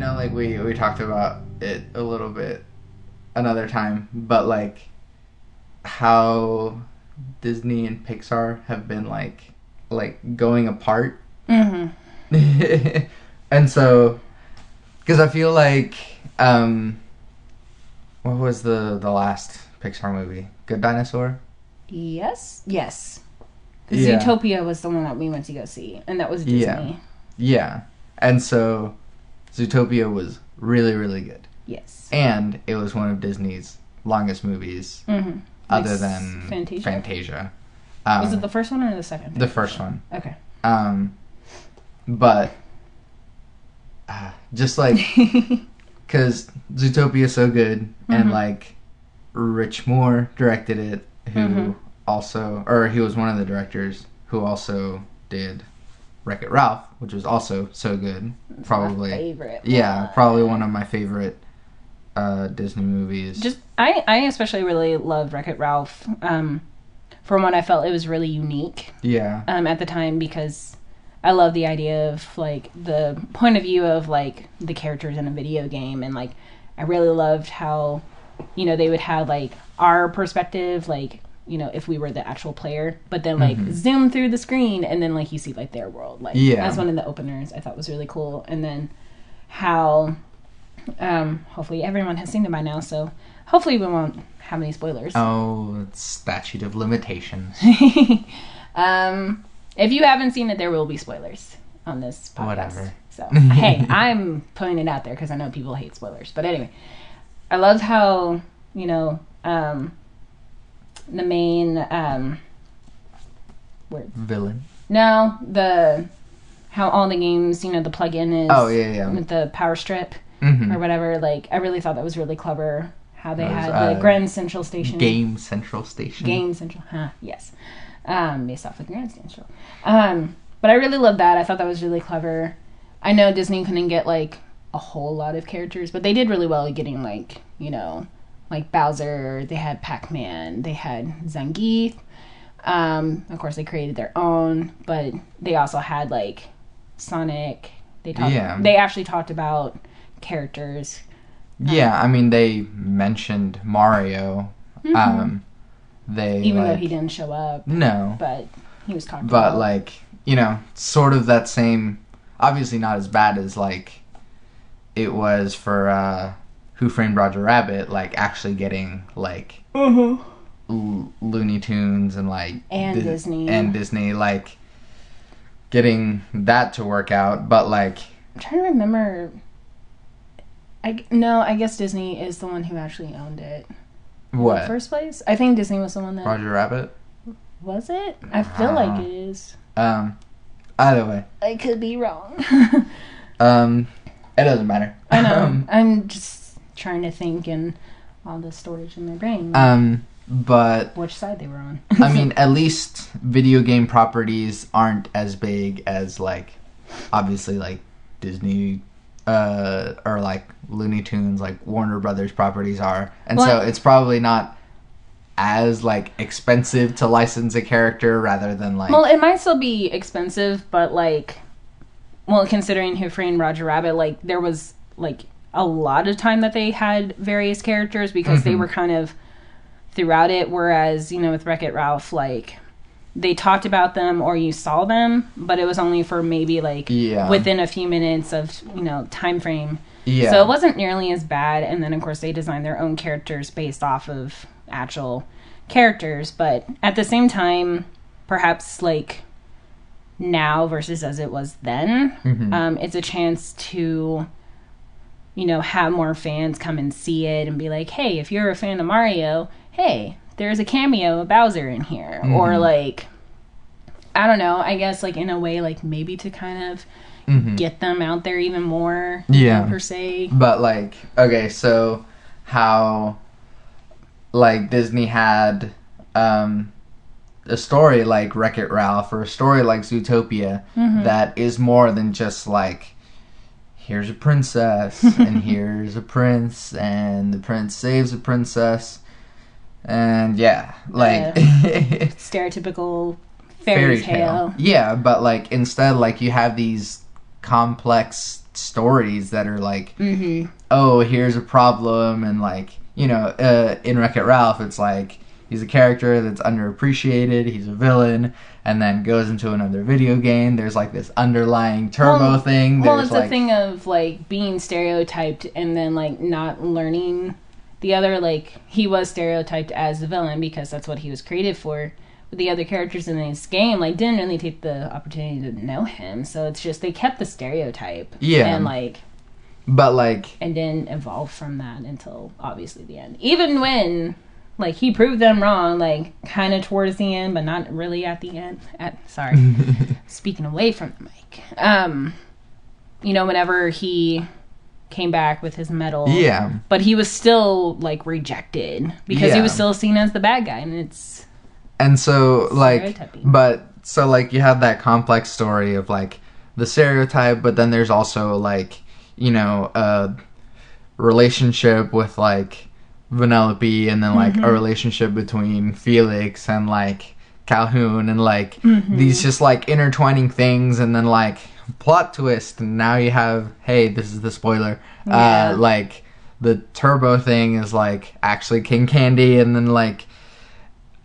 know, like, we talked about it a little bit another time, but, like, how Disney and Pixar have been, like going apart. Mm-hmm. And so, because I feel like, what was the last Pixar movie? Good Dinosaur? Yes. Yeah. Zootopia was the one that we went to go see, and that was Disney. Yeah. And so, Zootopia was really, really good. Yes. And it was one of Disney's longest movies, other than Fantasia. Was it the first one or the second? The first one. Okay. But just like, because Zootopia is so good, and like Rich Moore directed it, who also, or he was one of the directors who also did Wreck-It Ralph, which was also so good. That's probably my favorite. Yeah, probably one of my favorite Disney movies. I especially really loved Wreck-It Ralph. From what I felt, it was really unique. Yeah. At the time, because I love the idea of like the point of view of like the characters in a video game, and like I really loved how, you know, they would have like our perspective, like, you know, if we were the actual player, but then like zoom through the screen and then like you see like their world, like as one of the openers. I thought was really cool. And then how hopefully everyone has seen it by now, so hopefully we won't have any spoilers. Oh, it's statute of limitations. If you haven't seen it, there will be spoilers on this podcast. Whatever. So, hey, I'm putting it out there because I know people hate spoilers. But anyway, I loved how, you know, the main villain. No, how all the games, you know, the plug-in is with the power strip or whatever. Like, I really thought that was really clever. How they had the Grand Central Station. Game Central Station. Game Central, yes. Based off of Grand Central. But I really loved that. I thought that was really clever. I know Disney couldn't get, like, a whole lot of characters, but they did really well at getting, like, you know, like Bowser. They had Pac-Man. They had Zangief. Of course, they created their own, but they also had, like, Sonic. They actually talked about characters. Yeah, I mean, they mentioned Mario. Even though he didn't show up. No. But he was talking about. But, like, you know, sort of that same... Obviously not as bad as, like, it was for Who Framed Roger Rabbit, like, actually getting, like, Looney Tunes and, like... And Disney. And Disney, like, getting that to work out. But, like... I'm trying to remember... I guess Disney is the one who actually owned it. What? In the first place? I think Disney was the one that... Roger Rabbit? Was it? I feel like it is. Either way. I could be wrong. It doesn't matter. I know. I'm just trying to think in all the storage in my brain. But... Which side they were on. I mean, at least video game properties aren't as big as, like, obviously, like, Disney... or like Looney Tunes, like Warner Brothers properties are, and so it's probably not as like expensive to license a character rather than like. Well, it might still be expensive, but like, well, considering Who Framed Roger Rabbit, like there was like a lot of time that they had various characters because they were kind of throughout it. Whereas, you know, with Wreck-It Ralph, like. They talked about them or you saw them, but it was only for maybe like within a few minutes of, you know, time frame. Yeah. So it wasn't nearly as bad. And then, of course, they designed their own characters based off of actual characters. But at the same time, perhaps like now versus as it was then, it's a chance to, you know, have more fans come and see it and be like, hey, if you're a fan of Mario, hey, there's a cameo of Bowser in here. Or, like, I don't know, I guess, like, in a way, like, maybe to kind of get them out there even more, per se. But, like, okay, so how, like, Disney had a story like Wreck-It Ralph or a story like Zootopia that is more than just, like, here's a princess and here's a prince and the prince saves a princess. And like stereotypical fairy tale. Yeah, but like instead, like you have these complex stories that are like, oh, here's a problem, and like, you know, in Wreck-It Ralph, it's like he's a character that's underappreciated, he's a villain, and then goes into another video game. There's like this underlying turbo thing. Well, it's like, a thing of like being stereotyped and then like not learning the other. Like, he was stereotyped as the villain because that's what he was created for. But the other characters in this game like didn't really take the opportunity to know him, so it's just they kept the stereotype. Yeah, and like. But, like... And didn't evolve from that until, obviously, the end. Even when, like, he proved them wrong, like, kind of towards the end, but not really at the end. Sorry. Speaking away from the mic. You know, whenever he came back with his medal. Yeah. But he was still, like, rejected. Because he was still seen as the bad guy, and it's... And so, like... But, so, like, you have that complex story of, like, the stereotype, but then there's also, like... you know, a relationship with, like, Vanellope, and then, like, a relationship between Felix and, like, Calhoun, and, like, these just, like, intertwining things, and then, like, plot twist, and now you have, hey, this is the spoiler, like, the turbo thing is, like, actually King Candy, and then, like,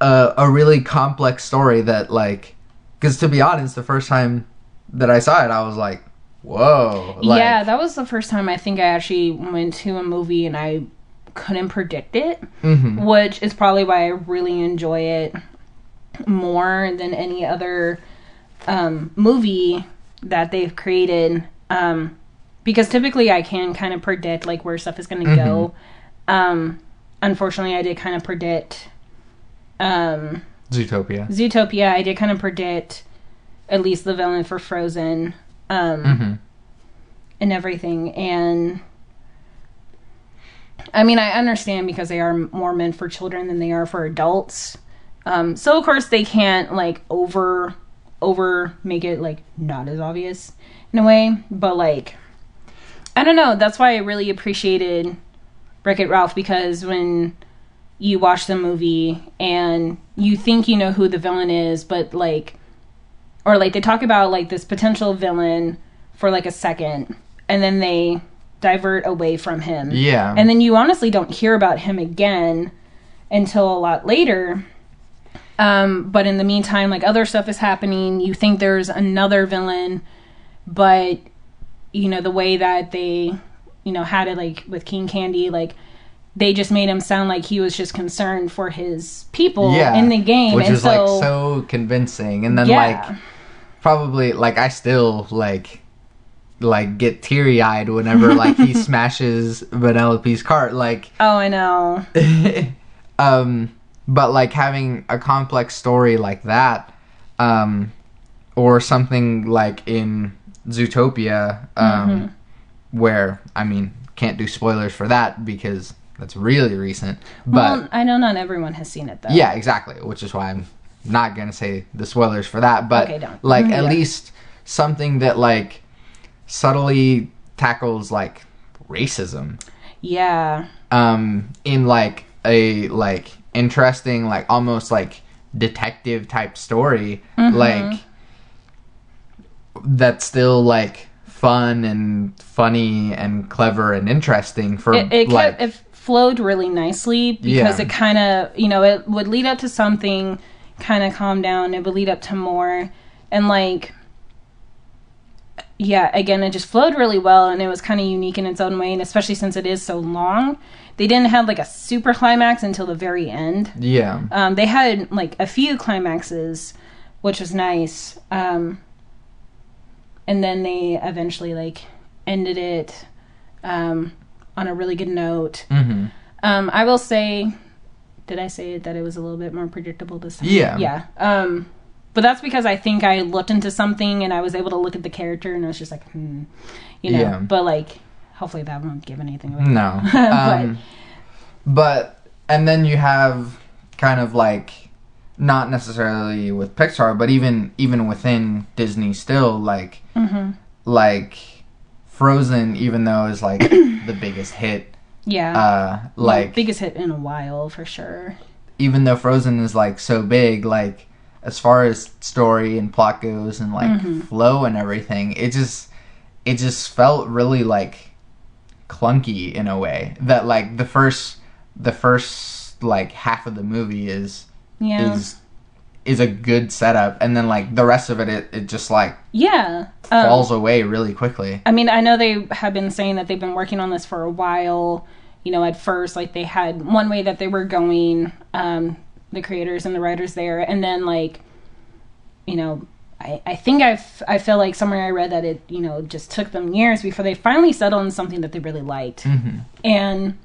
a really complex story that, like, because to be honest, the first time that I saw it, I was like, whoa. Like, yeah, that was the first time I think I actually went to a movie and I couldn't predict it, which is probably why I really enjoy it more than any other movie that they've created, because typically I can kind of predict like where stuff is going to go. Unfortunately, I did kind of predict Zootopia. I did kind of predict at least the villain for Frozen. And everything, and I mean, I understand because they are more meant for children than they are for adults, so of course they can't like over make it like not as obvious in a way, but like I don't know, that's why I really appreciated Wreck-It Ralph, because when you watch the movie and you think you know who the villain is, but like, or like they talk about like this potential villain for like a second, and then they divert away from him. Yeah. And then you honestly don't hear about him again until a lot later. But in the meantime, like other stuff is happening. You think there's another villain, but you know, the way that they, you know, had it like with King Candy, like they just made him sound like he was just concerned for his people in the game. Which is like so convincing. And then like probably like I still like get teary-eyed whenever like he smashes Vanellope's cart, like, oh, I know. But like having a complex story like that, or something like in Zootopia, where, I mean, can't do spoilers for that because that's really recent, but well, I know not everyone has seen it though. Yeah, exactly, which is why I'm not gonna say the spoilers for that, but okay, don't. Like at least something that like subtly tackles like racism. Yeah. In like a like interesting, like almost like detective type story, like that's still like fun and funny and clever and interesting for it flowed really nicely because it kind of, you know, it would lead up to something, kind of calm down, it would lead up to more, and like again, it just flowed really well, and it was kind of unique in its own way, and especially since it is so long, they didn't have like a super climax until the very end. They had like a few climaxes, which was nice, and then they eventually like ended it on a really good note. I will say, did I say that it was a little bit more predictable this time? Yeah. But that's because I think I looked into something and I was able to look at the character and I was just like, you know. But like, hopefully that won't give anything away. No. But and then you have kind of like, not necessarily with Pixar, but even within Disney still, like like Frozen, even though is like the biggest hit. Like biggest hit in a while for sure. Even though Frozen is like so big, like as far as story and plot goes and like flow and everything, it just felt really like clunky in a way that like the first like half of the movie is a good setup, and then like the rest of it just like falls away really quickly. I mean, I know they have been saying that they've been working on this for a while. You know, at first, like, they had one way that they were going, the creators and the writers there, and then, like, you know, I think I feel like somewhere I read that it, you know, just took them years before they finally settled on something that they really liked. Mm-hmm. And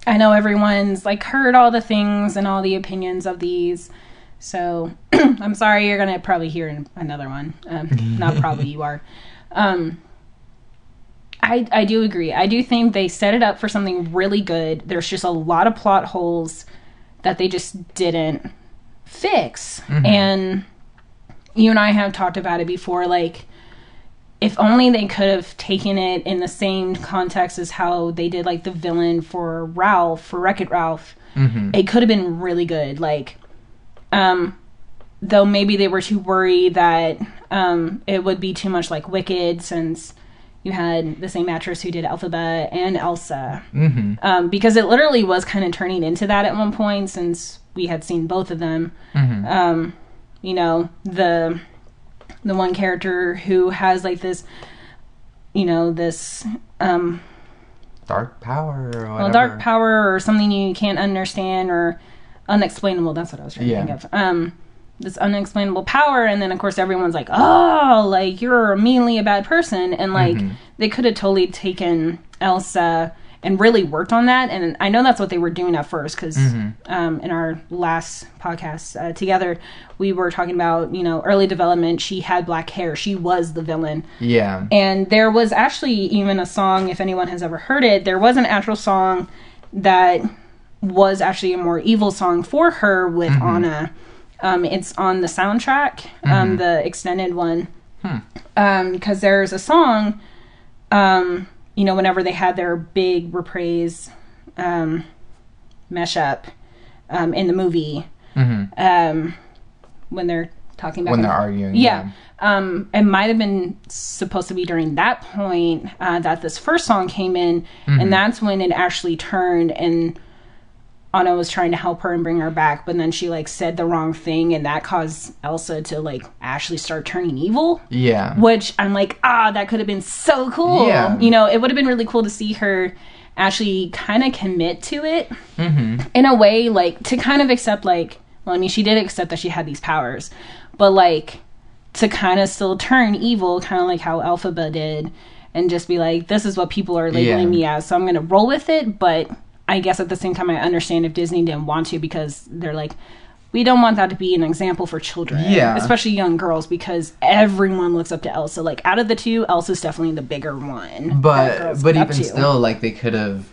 I know everyone's, like, heard all the things and all the opinions of these, so I'm sorry, you're going to probably hear another one. Not probably, you are. I do agree. I do think they set it up for something really good. There's just a lot of plot holes that they just didn't fix. Mm-hmm. And you and I have talked about it before. Like, if only they could have taken it in the same context as how they did, like, the villain for Ralph, for Wreck-It Ralph, mm-hmm. it could have been really good. Like, though maybe they were too worried that it would be too much like Wicked, since you had the same actress who did Elphaba and Elsa. Mm-hmm. Because it literally was kind of turning into that at one point, since we had seen both of them. Mm-hmm. You know, the one character who has like this, you know, this dark power or whatever. Well, dark power or something you can't understand or unexplainable. That's what I was trying to think of. This unexplainable power, and then of course everyone's like, oh, like, you're immediately a bad person, and like mm-hmm. they could have totally taken Elsa and really worked on that. And I know that's what they were doing at first, because mm-hmm. In our last podcast together, we were talking about, you know, early development. She had black hair, she was the villain, and there was actually even a song, if anyone has ever heard it, there was an actual song that was actually a more evil song for her with mm-hmm. Anna. It's on the soundtrack, mm-hmm. the extended one. Because there's a song, you know, whenever they had their big reprise mashup in the movie, mm-hmm. When they're talking about... When they're arguing. Yeah. It might have been supposed to be during that point that this first song came in, mm-hmm. and that's when it actually turned, and Anna was trying to help her and bring her back, but then she like said the wrong thing, and that caused Elsa to like actually start turning evil. Yeah. Which I'm like, that could have been so cool. Yeah. You know, it would have been really cool to see her actually kind of commit to it mm-hmm. in a way, like to kind of accept, like, well, I mean, she did accept that she had these powers, but like to kind of still turn evil, kind of like how Elphaba did, and just be like, this is what people are labeling me as, so I'm going to roll with it. But I guess at the same time, I understand if Disney didn't want to, because they're like, we don't want that to be an example for children, especially young girls, because everyone looks up to Elsa. Like, out of the two, Elsa's definitely the bigger one. But even still, like, they could have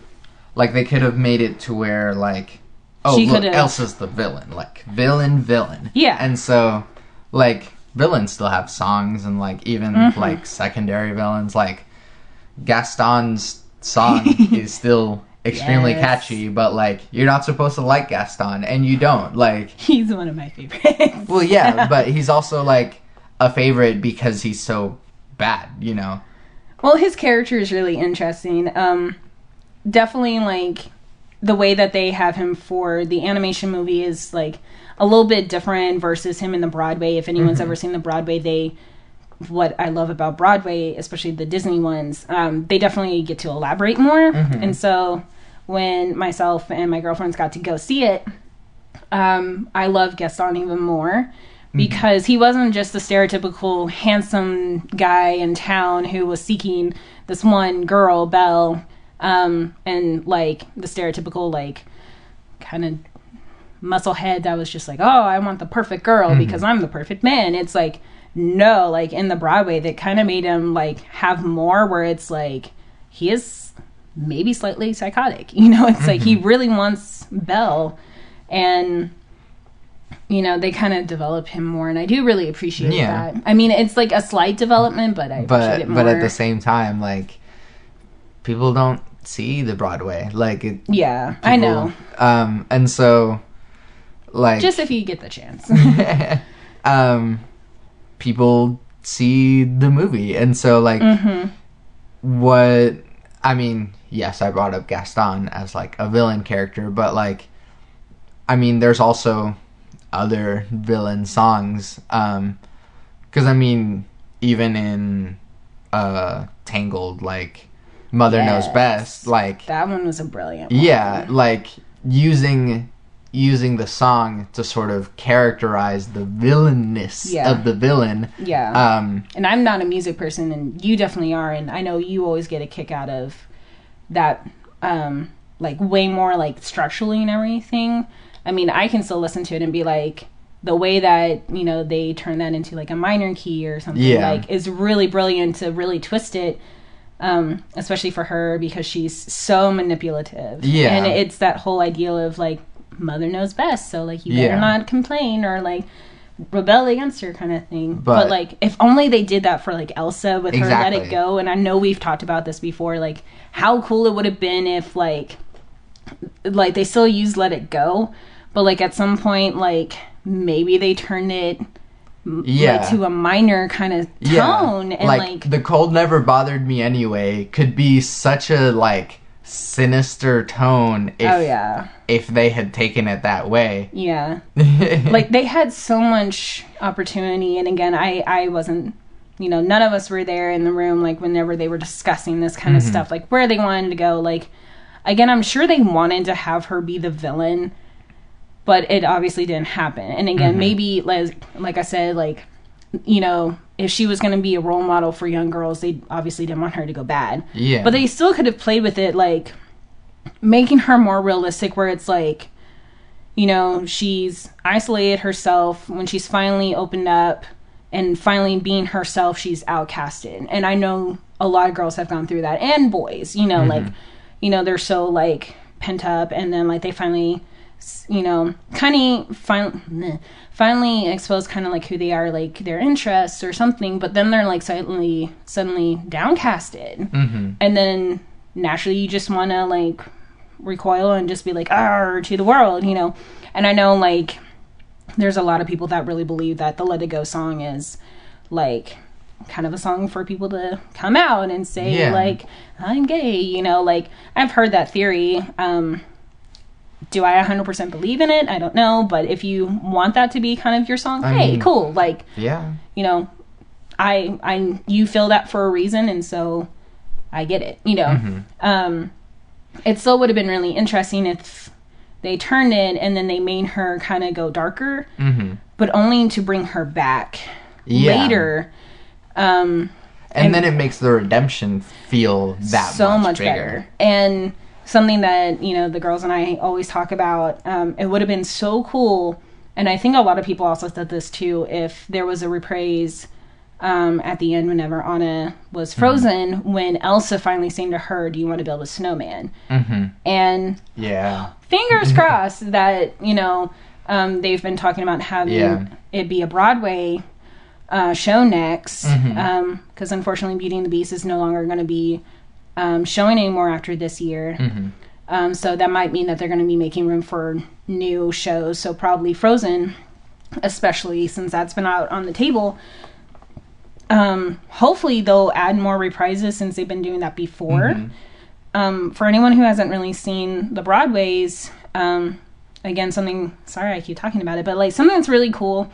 made it to where, like, oh, look, Elsa's the villain, like, villain. Yeah. And so, like, villains still have songs, and like even mm-hmm. like secondary villains, like Gaston's song is still extremely catchy, but like you're not supposed to like Gaston, and you don't. Like, he's one of my favorites. Well, yeah, but he's also like a favorite because he's so bad, you know. Well, his character is really interesting. Definitely, like, the way that they have him for the animation movie is like a little bit different versus him in the Broadway. If anyone's mm-hmm. ever seen the Broadway, what I love about Broadway, especially the Disney ones, they definitely get to elaborate more. Mm-hmm. And so when myself and my girlfriends got to go see it, I love Gaston even more, because he wasn't just the stereotypical handsome guy in town who was seeking this one girl, Belle, and like the stereotypical like kind of muscle head that was just like, oh, I want the perfect girl because I'm the perfect man. It's like, no, like in the Broadway, that kind of made him like have more where it's like he is maybe slightly psychotic, you know. It's like he really wants Belle, and you know, they kind of develop him more, and I do really appreciate that. I mean, it's like a slight development, but I appreciate it more. But at the same time, like, people don't see the Broadway, like it, I know. And so, like, just if you get the chance. People see the movie. And so, like, yes, I brought up Gaston as, like, a villain character, but, like, I mean, there's also other villain songs. Because, I mean, even in Tangled, like, Mother Knows Best, like... That one was a brilliant one. Yeah, like, using the song to sort of characterize the villainness of the villain. Yeah. And I'm not a music person, and you definitely are, and I know you always get a kick out of that, like, way more, like, structurally and everything. I mean, I can still listen to it and be like, the way that, you know, they turn that into, like, a minor key or something, like, is really brilliant to really twist it, especially for her, because she's so manipulative. Yeah. And it's that whole idea of, like, mother knows best, so, like, you better not complain or, like, rebel against her kind of thing. But like, if only they did that for, like, Elsa with her Let It Go, and I know we've talked about this before, like, how cool it would have been if, like, they still use Let It Go, but, like, at some point, like, maybe they turned it like, to a minor kind of tone. And, like, The Cold Never Bothered Me Anyway could be such a, like, sinister tone if they had taken it that way. Yeah. Like, they had so much opportunity, and again, I wasn't, you know, none of us were there in the room, like, whenever they were discussing this kind of stuff, like, where they wanted to go. Like, again, I'm sure they wanted to have her be the villain, but it obviously didn't happen. And again, maybe, like I said, like, you know, if she was going to be a role model for young girls, they obviously didn't want her to go bad. Yeah. But they still could have played with it, like, making her more realistic, where it's like, you know, she's isolated herself. When she's finally opened up and finally being herself, she's outcasted. And I know a lot of girls have gone through that, and boys, you know, like, you know, they're so, like, pent up, and then, like, they finally, you know, finally expose kind of, like, who they are, like, their interests or something, but then they're, like, suddenly downcasted. And then naturally you just want to, like, recoil and just be like, "Arr," to the world, you know. And I know, like, there's a lot of people that really believe that the Let It Go song is, like, kind of a song for people to come out and say, like, I'm gay, you know. Like, I've heard that theory. Do I 100% believe in it? I don't know. But if you want that to be kind of your song, I mean, cool. Like, you know, you feel that for a reason, and so I get it, you know. It still would have been really interesting if they turned it and then they made her kind of go darker, but only to bring her back later. And then it makes the redemption feel that so much bigger. Better. And something that, you know, the girls and I always talk about, it would have been so cool, and I think a lot of people also said this too, if there was a reprise at the end whenever Anna was frozen, when Elsa finally sang to her, "Do you want to build a snowman?" And fingers crossed that, you know, they've been talking about having it be a Broadway show next, because unfortunately Beauty and the Beast is no longer going to be showing anymore after this year. So that might mean that they're going to be making room for new shows, so probably Frozen, especially since that's been out on the table. Hopefully they'll add more reprises, since they've been doing that before. For anyone who hasn't really seen the Broadways, again, sorry I keep talking about it, but, like, something that's really cool,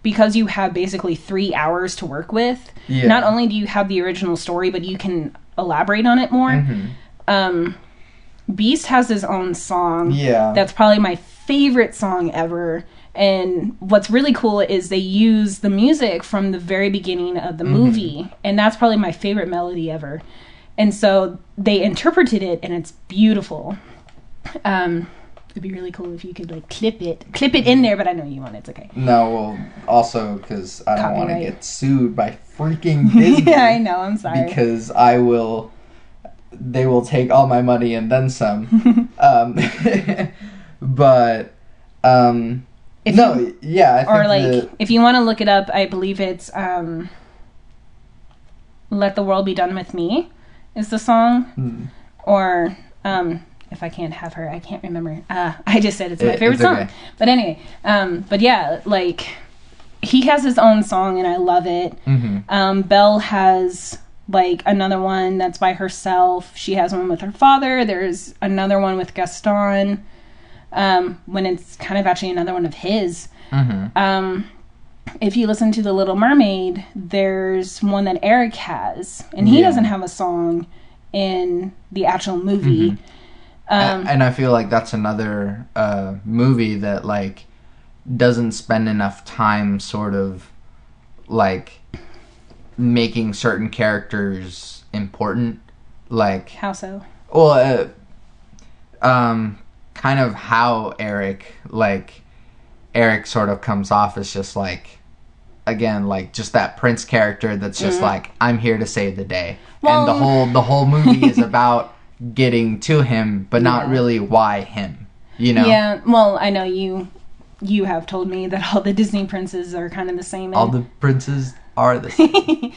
because you have basically 3 hours to work with. Not only do you have the original story, but you can elaborate on it more. Beast has his own song. That's probably my favorite song ever. And what's really cool is they use the music from the very beginning of the movie. And that's probably my favorite melody ever. And so they interpreted it, and it's beautiful. It'd be really cool if you could, like, clip it in there, but I know you want it. It's okay. No, well, also because I don't want to get sued by freaking Disney. Yeah, I know. I'm sorry. Because they will take all my money and then some. But if you want to look it up, I believe it's "Let the World Be Done with Me" is the song, or if I can't have her, I can't remember. I just said it's my favorite song. But anyway, but yeah, like, he has his own song, and I love it. Belle has like another one that's by herself. She has one with her father. There's another one with Gaston. When it's kind of actually another one of his. If you listen to The Little Mermaid, there's one that Eric has, and he doesn't have a song in the actual movie. And I feel like that's another movie that like doesn't spend enough time sort of like making certain characters important. Like, how so? Well, kind of how Eric sort of comes off as just like, again, like just that prince character that's just like, I'm here to save the day. Well, and the whole movie is about getting to him, but not really why him, you know? Yeah, well, I know you have told me that all the Disney princes are kind of the same. All the princes are the same.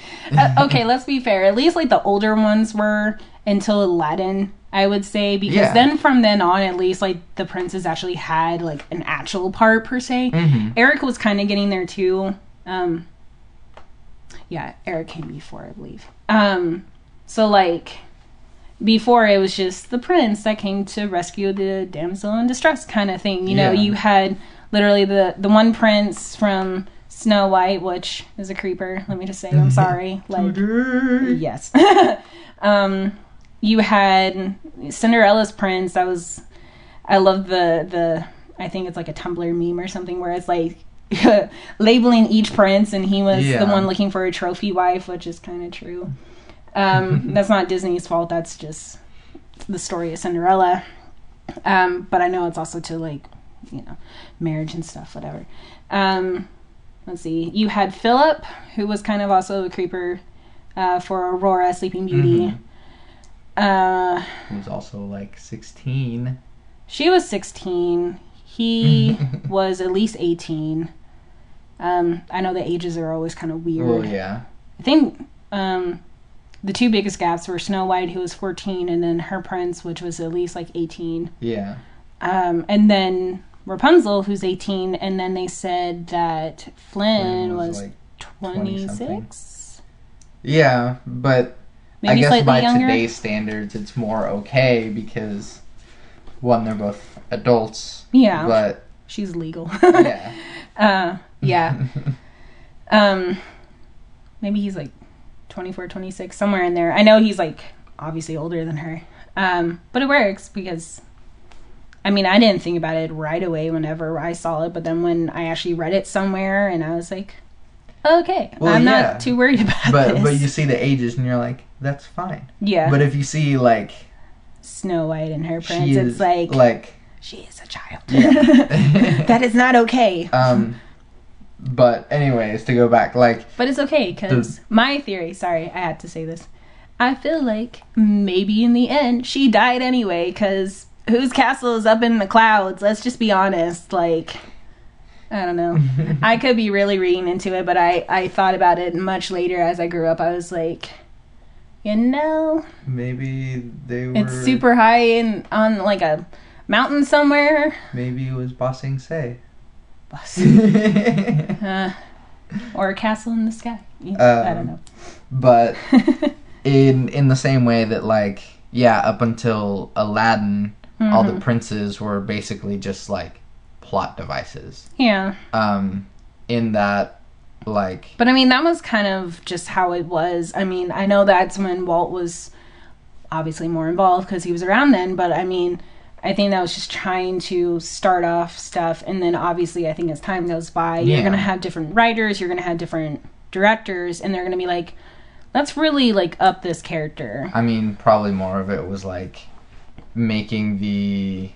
Okay, let's be fair. At least like the older ones were until Aladdin, I would say, because then from then on, at least like the princes actually had like an actual part per se. Eric was kind of getting there too. Eric came before, I believe. So like before, it was just the prince that came to rescue the damsel in distress kind of thing. You know, you had literally the one prince from Snow White, which is a creeper. Let me just say, I'm sorry. Like, yes. You had Cinderella's prince. I love the I think it's like a Tumblr meme or something where it's like labeling each prince, and he was the one looking for a trophy wife, which is kind of true. That's not Disney's fault. That's just the story of Cinderella. But I know it's also to like, you know, marriage and stuff, whatever. Let's see. You had Philip, who was kind of also a creeper for Aurora, Sleeping Beauty. Who was also like 16. She was 16. He was at least 18. I know the ages are always kind of weird. Oh, yeah. I think the two biggest gaps were Snow White, who was 14, and then her prince, which was at least like 18. Yeah. And then Rapunzel, who's 18, and then they said that Flynn was like 26. Yeah, but maybe I guess by younger. Today's standards, it's more okay because, one, they're both adults. Yeah. But she's legal. Yeah. Maybe he's like 24, 26, somewhere in there. I know he's like obviously older than her. But it works because, I mean, I didn't think about it right away whenever I saw it, but then when I actually read it somewhere and I was like, okay, well, I'm not too worried about this. But you see the ages and you're like, that's fine. Yeah. But if you see like Snow White and her prince, it's like she is a child. Yeah. That is not okay. But anyways, to go back, like... But it's okay, because my theory... Sorry, I had to say this. I feel like maybe in the end, she died anyway, because whose castle is up in the clouds? Let's just be honest. Like, I don't know. I could be really reading into it, but I thought about it much later as I grew up. I was like, you know... Maybe they were... It's super high on like a mountain somewhere. Maybe it was Ba Sing Se. Or a castle in the sky. I don't know. But in the same way that, like, up until Aladdin, all the princes were basically just like plot devices. Yeah. In that, like... But I mean, that was kind of just how it was. I mean, I know that's when Walt was obviously more involved because he was around then, but I mean... I think that was just trying to start off stuff, and then obviously I think as time goes by, you're going to have different writers, you're going to have different directors, and they're going to be like, let's really like up this character. I mean, probably more of it was like making the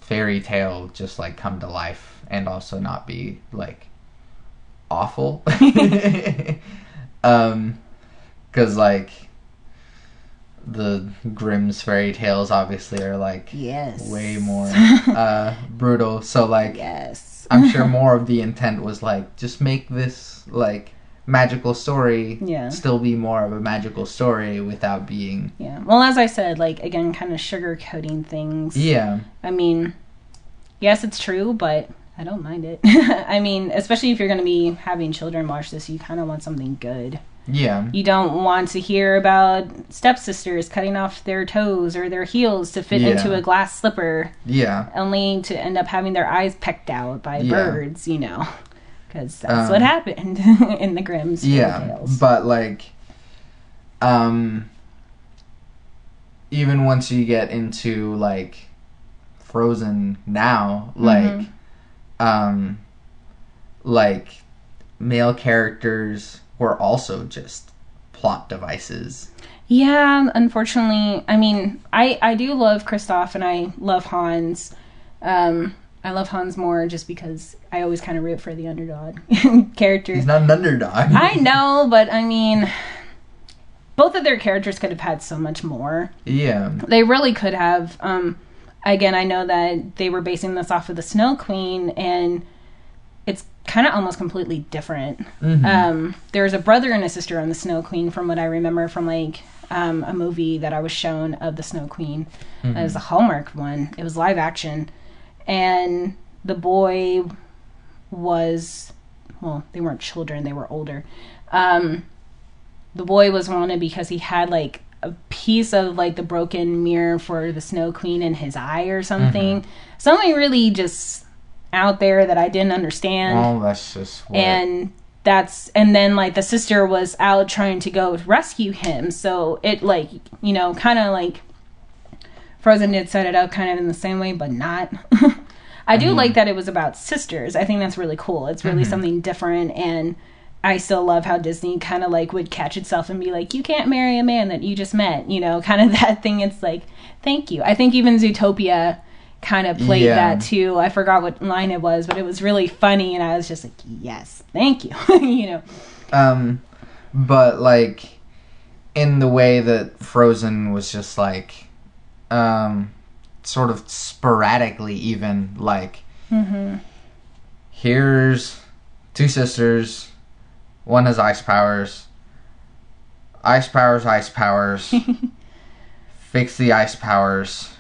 fairy tale just like come to life and also not be like awful. 'Cause like the Grimm's fairy tales obviously are like way more brutal, so like I'm sure more of the intent was like just make this like magical story still be more of a magical story without being well, as I said, like again, kind of sugar coating things. I mean, yes, it's true, but I don't mind it. I mean, especially if you're going to be having children watch this, you kind of want something good. Yeah. You don't want to hear about stepsisters cutting off their toes or their heels to fit into a glass slipper. Yeah. Only to end up having their eyes pecked out by birds, you know. Because that's what happened in the Grimm's fairy tales. But, like, even once you get into, like, Frozen now, like, like, male characters were also just plot devices. Yeah, unfortunately. I mean, I do love Kristoff and I love Hans. I love Hans more just because I always kind of root for the underdog character. He's not an underdog. I know, but I mean, both of their characters could have had so much more. Yeah. They really could have. Again, I know that they were basing this off of the Snow Queen, and it's kind of almost completely different. There's a brother and a sister on the Snow Queen from what I remember from like a movie that I was shown of the Snow Queen. It was a Hallmark one. It was live action. And the boy was, well, they weren't children, they were older. The boy was wanted because he had like a piece of like the broken mirror for the Snow Queen in his eye or something. Something really just out there that I didn't understand. Well, that's just what... And then like the sister was out trying to go rescue him, so it like, you know, kind of like Frozen did set it up kind of in the same way, but not. I do like that it was about sisters. I think that's really cool. It's really something different, and I still love how Disney kind of like would catch itself and be like, you can't marry a man that you just met, you know, kind of that thing. It's like, thank you. I think even Zootopia kind of played that too. I forgot what line it was, but it was really funny, and I was just like, yes, thank you. You know. But like in the way that Frozen was just like sort of sporadically even like here's two sisters, one has ice powers, fix the ice powers.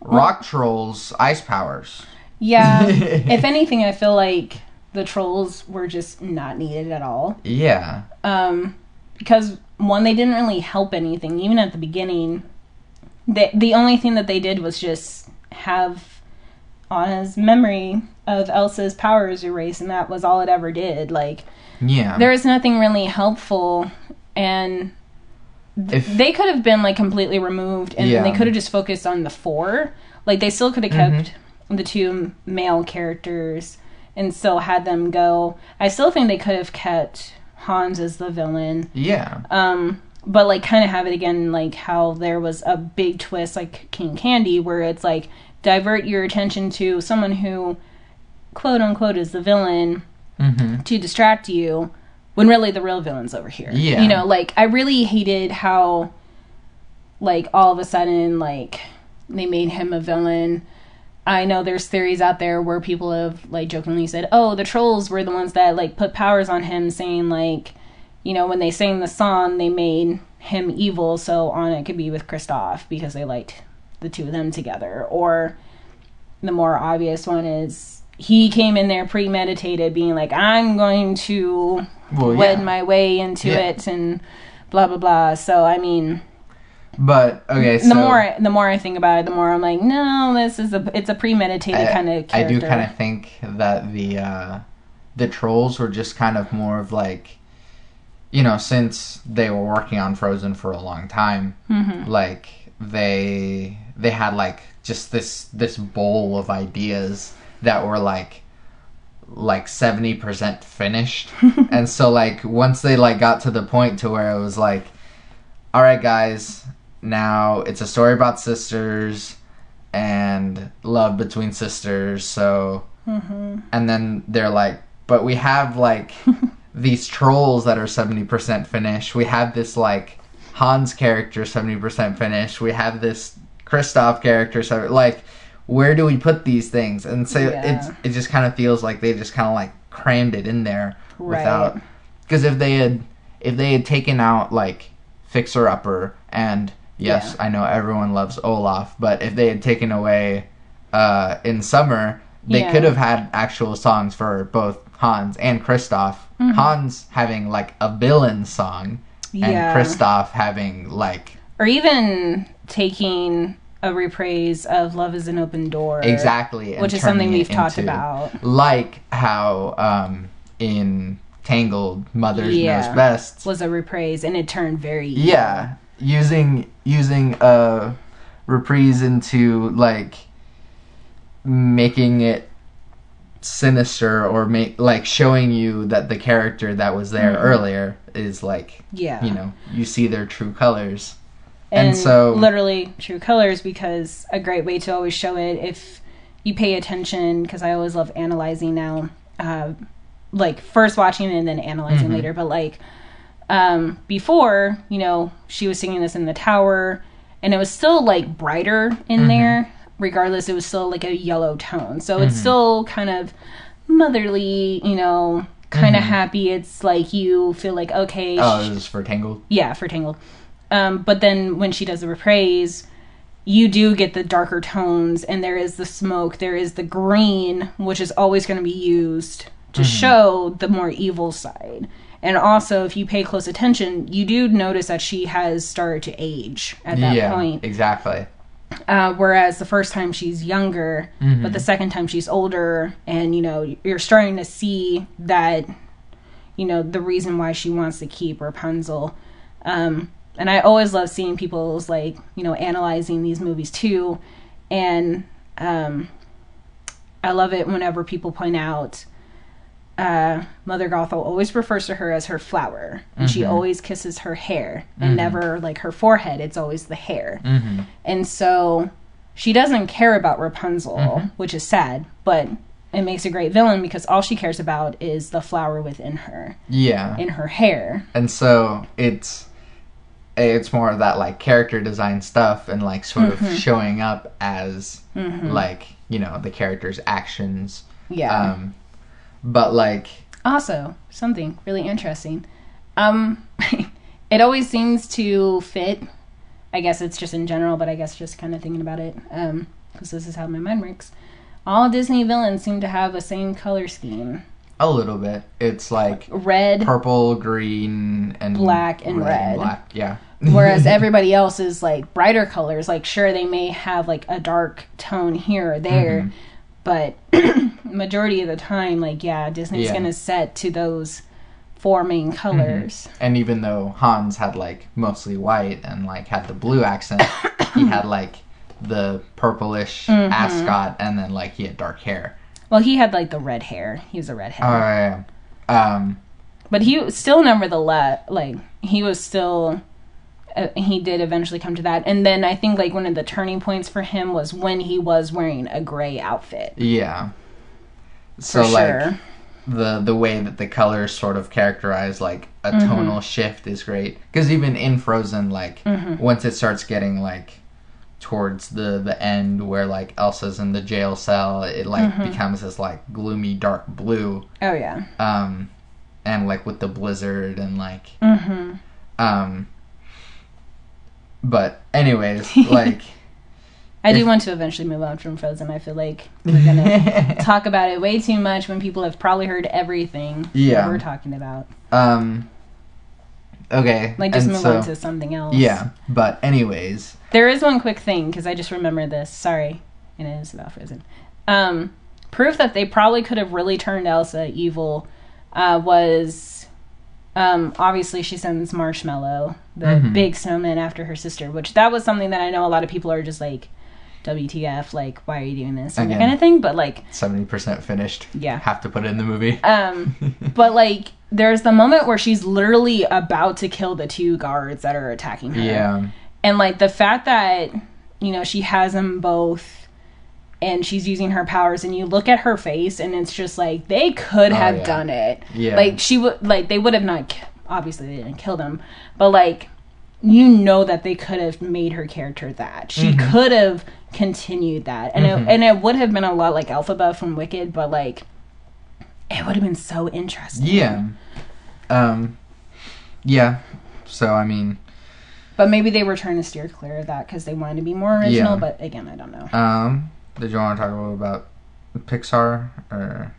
Rock trolls, ice powers. Yeah. If anything, I feel like the trolls were just not needed at all. Yeah. Because, one, they didn't really help anything. Even at the beginning, the only thing that they did was just have Anna's memory of Elsa's powers erased, and that was all it ever did. Like, yeah. There was nothing really helpful, and... they could have been like completely removed, and they could have just focused on the four. Like they still could have kept the two male characters and still had them go. I still think they could have kept Hans as the villain. Yeah. But like kind of have it again like how there was a big twist like King Candy, where it's like divert your attention to someone who quote unquote is the villain to distract you. When really the real villain's over here. Yeah. You know, like, I really hated how, like, all of a sudden, like, they made him a villain. I know there's theories out there where people have, like, jokingly said, oh, the trolls were the ones that, like, put powers on him, saying, like, you know, when they sang the song, they made him evil so Anna could be with Kristoff because they liked the two of them together. Or the more obvious one is he came in there premeditated, being like, I'm going to... wed my way into it and blah blah blah. So I mean, but okay, so the more I think about it, the more I'm like, no, it's a premeditated kind of character. I do kind of think that the trolls were just kind of more of like, you know, since they were working on Frozen for a long time, like they had like just this bowl of ideas that were like 70% finished. And so like once they like got to the point to where it was like, all right guys, now it's a story about sisters and love between sisters, so and then they're like, but we have like these trolls that are 70% finished, we have this like Hans character 70% finished, we have this Kristoff character, so like where do we put these things? And so it just kind of feels like they just kind of like crammed it in there without, because if they had taken out like Fixer Upper, and yes, I know everyone loves Olaf, but if they had taken away in Summer, they could have had actual songs for both Hans and Kristoff. Hans having like a villain song, and Kristoff having like, or even taking a reprise of "Love Is an Open Door," exactly, which is something we've talked about, like how in Tangled, Mother's Knows Best was a reprise, and it turned very evil. Yeah, using a reprise into like making it sinister, or showing you that the character that was there earlier is like, you see their true colors. And so literally true colors, because a great way to always show it, if you pay attention, because I always love analyzing now, like first watching it and then analyzing later, but like before, she was singing this in the tower, and it was still like brighter in there. Regardless, it was still like a yellow tone, so it's still kind of motherly, kind of happy. It's like you feel like, okay, this is for Tangled. Yeah, for Tangled. But then when she does the reprise, you do get the darker tones, and there is the smoke, there is the green, which is always going to be used to show the more evil side. And also, if you pay close attention, you do notice that she has started to age at that point. Exactly. Whereas the first time she's younger, but the second time she's older, and you're starting to see that, the reason why she wants to keep Rapunzel. And I always love seeing people's analyzing these movies too, and I love it whenever people point out Mother Gothel always refers to her as her flower, and she always kisses her hair, and never like her forehead. It's always the hair. And so she doesn't care about Rapunzel, which is sad, but it makes a great villain, because all she cares about is the flower within her, in her hair. And so it's more of that like character design stuff, and like sort of showing up as like the character's actions. But like, also something really interesting, it always seems to fit, I guess it's just in general, but I guess just kind of thinking about it, because this is how my mind works, all Disney villains seem to have the same color scheme. A little bit. It's like red, purple, green, and black, and red. And black. Yeah. Whereas everybody else is like brighter colors. Like, sure, they may have like a dark tone here or there, but majority of the time, like, Disney's gonna set to those four main colors. And even though Hans had like mostly white and like had the blue accent, he had like the purplish ascot, and then like he had dark hair. Well, he had like the red hair. He was a redhead. Oh, yeah. But he still, nevertheless, like, he was still. He did eventually come to that. And then I think like one of the turning points for him was when he was wearing a gray outfit. Yeah. So like the way that the colors sort of characterize like a tonal shift is great. Because even in Frozen, like once it starts getting like towards the end where like Elsa's in the jail cell, it like becomes this like gloomy dark blue. Oh yeah. And like with the blizzard and like but anyways, like, I do want to eventually move on from Frozen. I feel like we're gonna talk about it way too much when people have probably heard everything that we're talking about. Okay. Like, just move on to something else. Yeah, but anyways, there is one quick thing, because I just remembered this. Sorry, and it is about Frozen. Proof that they probably could have really turned Elsa evil was. Obviously she sends Marshmallow, the big snowman, after her sister, which that was something that I know a lot of people are just like, WTF, like, why are you doing this? And that kind of thing, but like 70% finished. Yeah. Have to put it in the movie. But like, there's the moment where she's literally about to kill the two guards that are attacking her. Yeah. And like the fact that, she has them both, and she's using her powers, and you look at her face, and it's just like, they could have done it. Yeah. Like, they would have not, obviously they didn't kill them, but like, that they could have made her character that. She could have continued that. And it would have been a lot like Elphaba from Wicked, but like, it would have been so interesting. Yeah. Yeah. So, I mean. But maybe they were trying to steer clear of that because they wanted to be more original, but again, I don't know. Did you want to talk a little about Pixar, or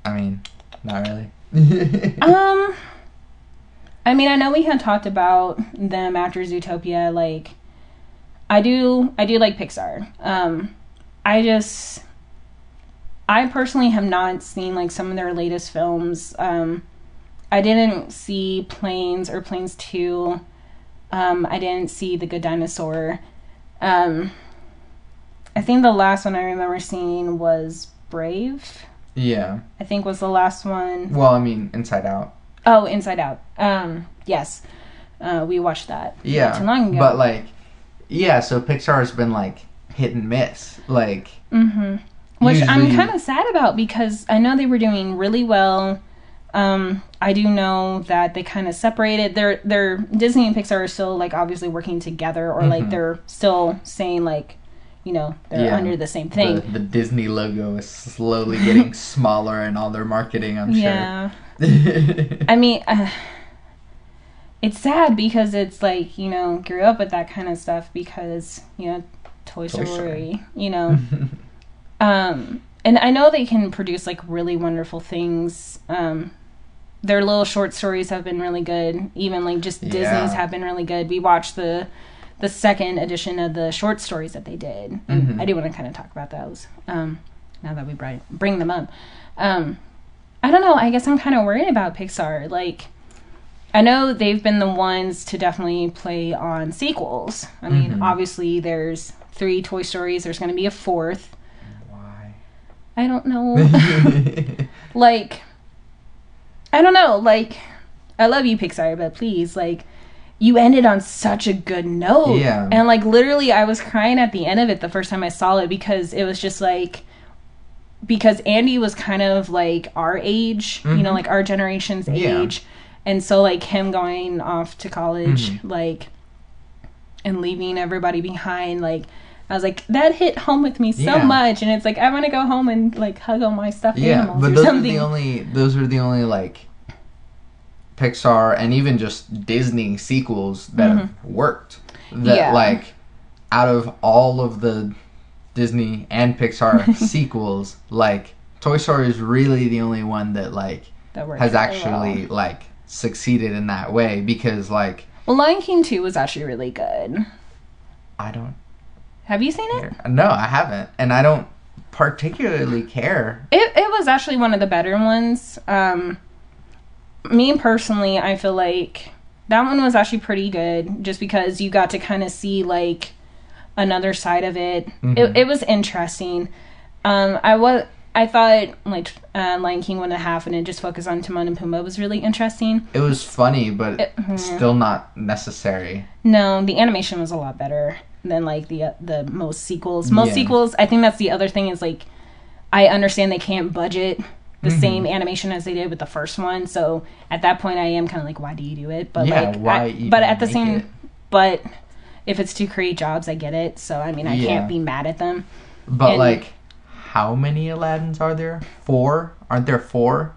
I mean, not really. I mean, I know we had talked about them after Zootopia. Like, I do like Pixar. I personally have not seen like some of their latest films. I didn't see Planes or Planes 2. I didn't see The Good Dinosaur. I think the last one I remember seeing was Brave. Yeah. I think was the last one. Well, I mean, Inside Out. Oh, Inside Out. Yes. We watched that not too long ago. But, like, yeah, so Pixar has been, like, hit and miss. Like, which usually... I'm kind of sad about because I know they were doing really well. I do know that they kind of separated. They're Disney and Pixar are still, like, obviously working together, or, like, they're still saying, like, you know, they're under the same thing. The Disney logo is slowly getting smaller in all their marketing, I'm sure. Yeah. I mean, it's sad because it's like, you know, grew up with that kind of stuff because, you know, Toy Story. You know. And I know they can produce, like, really wonderful things. Their little short stories have been really good. Even, like, just Disney's have been really good. We watched the second edition of the short stories that they did. And I do want to kind of talk about those now that we bring them up. I don't know. I guess I'm kind of worried about Pixar. Like, I know they've been the ones to definitely play on sequels. I mean, obviously there's 3 Toy Stories. There's going to be a 4th. Why? I don't know. Like, I don't know. Like, I love you, Pixar, but please, like, you ended on such a good note. Yeah. And, like, literally, I was crying at the end of it the first time I saw it because it was just, like... Because Andy was kind of, like, our age. You know, like, our generation's age. And so, like, him going off to college, like... And leaving everybody behind, like... I was like, that hit home with me so much. And it's like, I want to go home and, like, hug all my stuffed animals or something. Those are the only, like... Pixar and even just Disney sequels that have worked. That like out of all of the Disney and Pixar sequels, like Toy Story is really the only one that like has actually like succeeded in that way because like Lion King 2 was actually really good. I don't. Have you seen it? No, I haven't, and I don't particularly care. It was actually one of the better ones. Me personally, I feel like that one was actually pretty good just because you got to kind of see like another side of it. It was interesting. I thought like Lion King 1.5 and it just focused on Timon and Pumbaa was really interesting. It was funny, but still not necessary. No, the animation was a lot better than like the most sequels. Most sequels, I think that's the other thing is like I understand they can't budget the same animation as they did with the first one, so at that point I am kind of like, why do you do it? But but if it's to create jobs, I get it. So I mean, I can't be mad at them. But like, how many Aladdins are there? 4? Aren't there 4?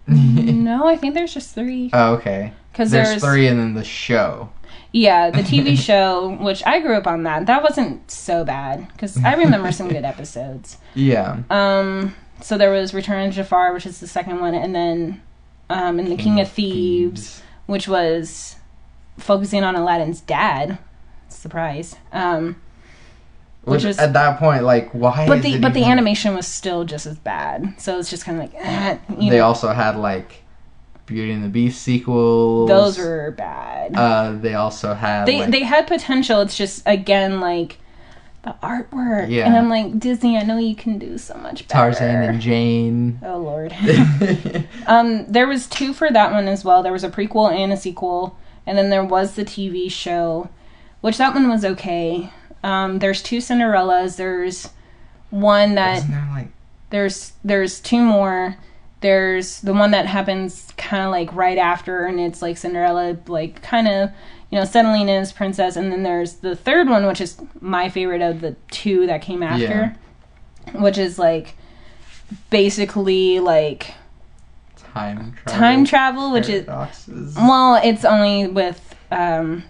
No, I think there's just 3. Oh, okay. Because there's 3 and then the show. Yeah, the TV show, which I grew up on that wasn't so bad because I remember some good episodes. Yeah. So there was Return of Jafar, which is the second one, and then and the King of Thieves, which was focusing on Aladdin's dad. Surprise. Which was, at that point, like, why? But the animation was still just as bad. So it's just kind of like, They also had like Beauty and the Beast sequels. Those were bad. They also had they had potential. It's just again like. The artwork. Yeah. And I'm like, Disney, I know you can do so much better. Tarzan and Jane. Oh, Lord. There was 2 for that one as well. There was a prequel and a sequel. And then there was the TV show, which that one was okay. There's 2 Cinderellas. There's one that... Isn't there like... There's 2 more. There's the one that happens kind of like right after, and it's like Cinderella, like kind of... You know, settling in as princess, and then there's the third one, which is my favorite of the 2 that came after, which is like basically like time travel, which is it's only with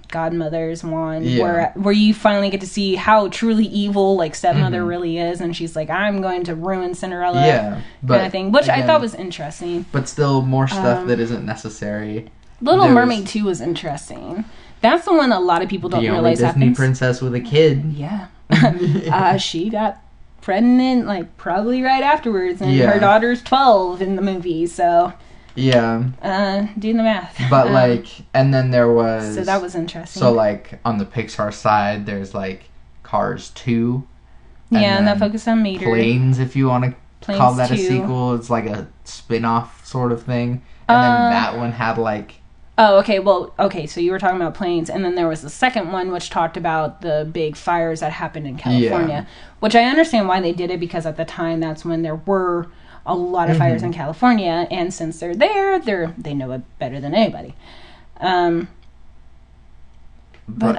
godmother's wand, where you finally get to see how truly evil like stepmother really is, and she's like, I'm going to ruin Cinderella, kind of thing, which I thought was interesting. But still, more stuff that isn't necessy. Little Mermaid 2 was interesting. That's the one a lot of people don't realize happens. The only Disney princess with a kid. Yeah. She got pregnant like probably right afterwards, and her daughter's 12 in the movie, so doing the math. But and then there was, so that was interesting. So like on the Pixar side, there's like Cars 2, and that focused on Mater. Planes, if you want to call that 2. A sequel. It's like a spin-off sort of thing, and then that one had like so you were talking about Planes, and then there was the second one which talked about the big fires that happened in California, which I understand why they did it, because at the time that's when there were a lot of fires in California, and since they're there, they know it better than anybody. But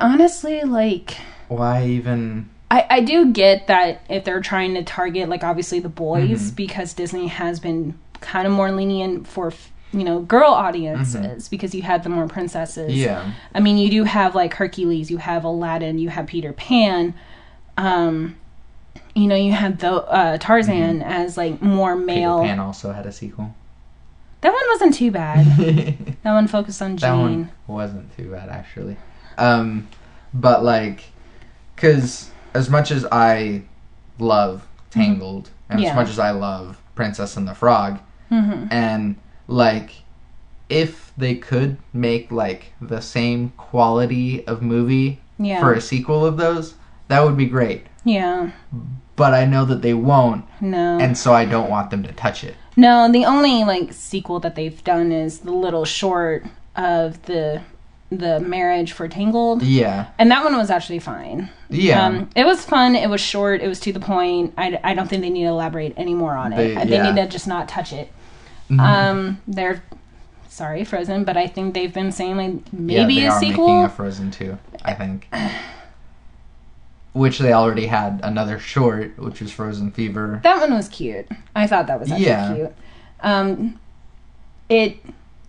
honestly, like, why even? I do get that if they're trying to target, like, obviously the boys, because Disney has been kind of more lenient for girl audiences, because you had the more princesses. Yeah. I mean, you do have, like, Hercules, you have Aladdin, you have Peter Pan. You had Tarzan as, like, more male. Peter Pan also had a sequel. That one wasn't too bad. That one focused on Jane. That one wasn't too bad, actually. But, like, because as much as I love Tangled, and as much as I love Princess and the Frog, and like, if they could make like the same quality of movie for a sequel of those, that would be great. Yeah. But I know that they won't. No. And so I don't want them to touch it. No, the only like sequel that they've done is the little short of the marriage for Tangled. Yeah. And that one was actually fine. Yeah. It was fun. It was short. It was to the point. I don't think they need to elaborate any more on it. They need to just not touch it. They're Frozen, but I think they've been saying like maybe a sequel. Making a Frozen 2, I think. Which they already had another short, which was Frozen Fever. That one was cute. I thought that was actually cute. It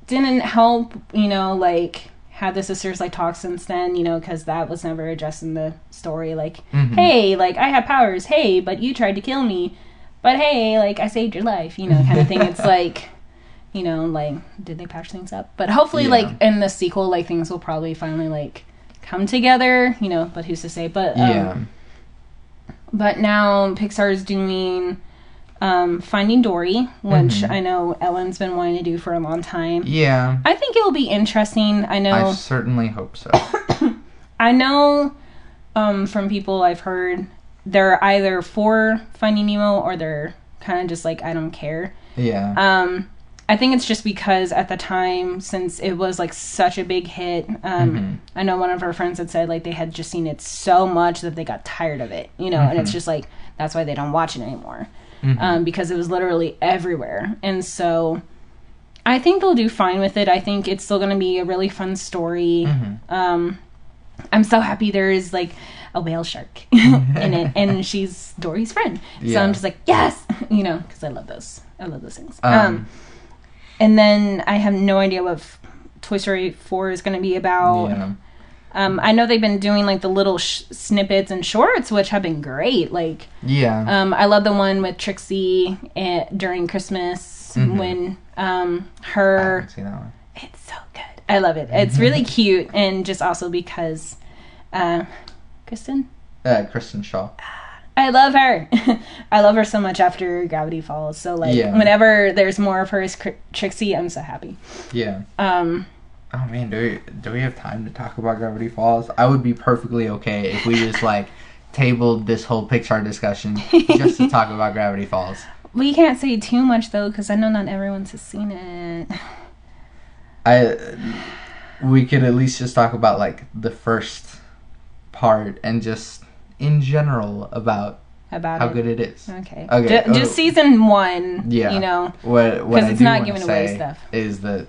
didn't help, like, had the sisters like talk since then, because that was never addressed in the story. Like, hey, like, I have powers. Hey, but you tried to kill me. But hey, like, I saved your life, kind of thing. It's like, like, did they patch things up? But hopefully, like, in the sequel, like, things will probably finally, like, come together, but who's to say? But, but now Pixar's doing Finding Dory, which I know Ellen's been wanting to do for a long time. Yeah. I think it'll be interesting. I certainly hope so. I know from people I've heard, they're either for Finding Nemo or they're kind of just like, I don't care. Yeah. I think it's just because at the time, since it was like such a big hit, I know one of her friends had said like they had just seen it so much that they got tired of it, and it's just like, that's why they don't watch it anymore. Because it was literally everywhere. And so I think they'll do fine with it. I think it's still going to be a really fun story. I'm so happy there is like a whale shark in it, and she's Dory's friend. So I'm just like, yes, because I love those things. And then I have no idea what Toy Story 4 is going to be about. Yeah. I know they've been doing like the little snippets and shorts, which have been great. Like, I love the one with Trixie during Christmas when her. I haven't seen that one. It's so good. I love it. It's really cute, and just also because Kristen Shaw. I love her. I love her so much after Gravity Falls. So like whenever there's more of her as Trixie, I'm so happy. Yeah. Oh man, do we have time to talk about Gravity Falls? I would be perfectly okay if we just like tabled this whole Pixar discussion just to talk about Gravity Falls. We can't say too much though, because I know not everyone has seen it. We could at least just talk about like the first part and just in general about how good it is. Okay. Just season 1. Yeah. What it's not giving away stuff. Is that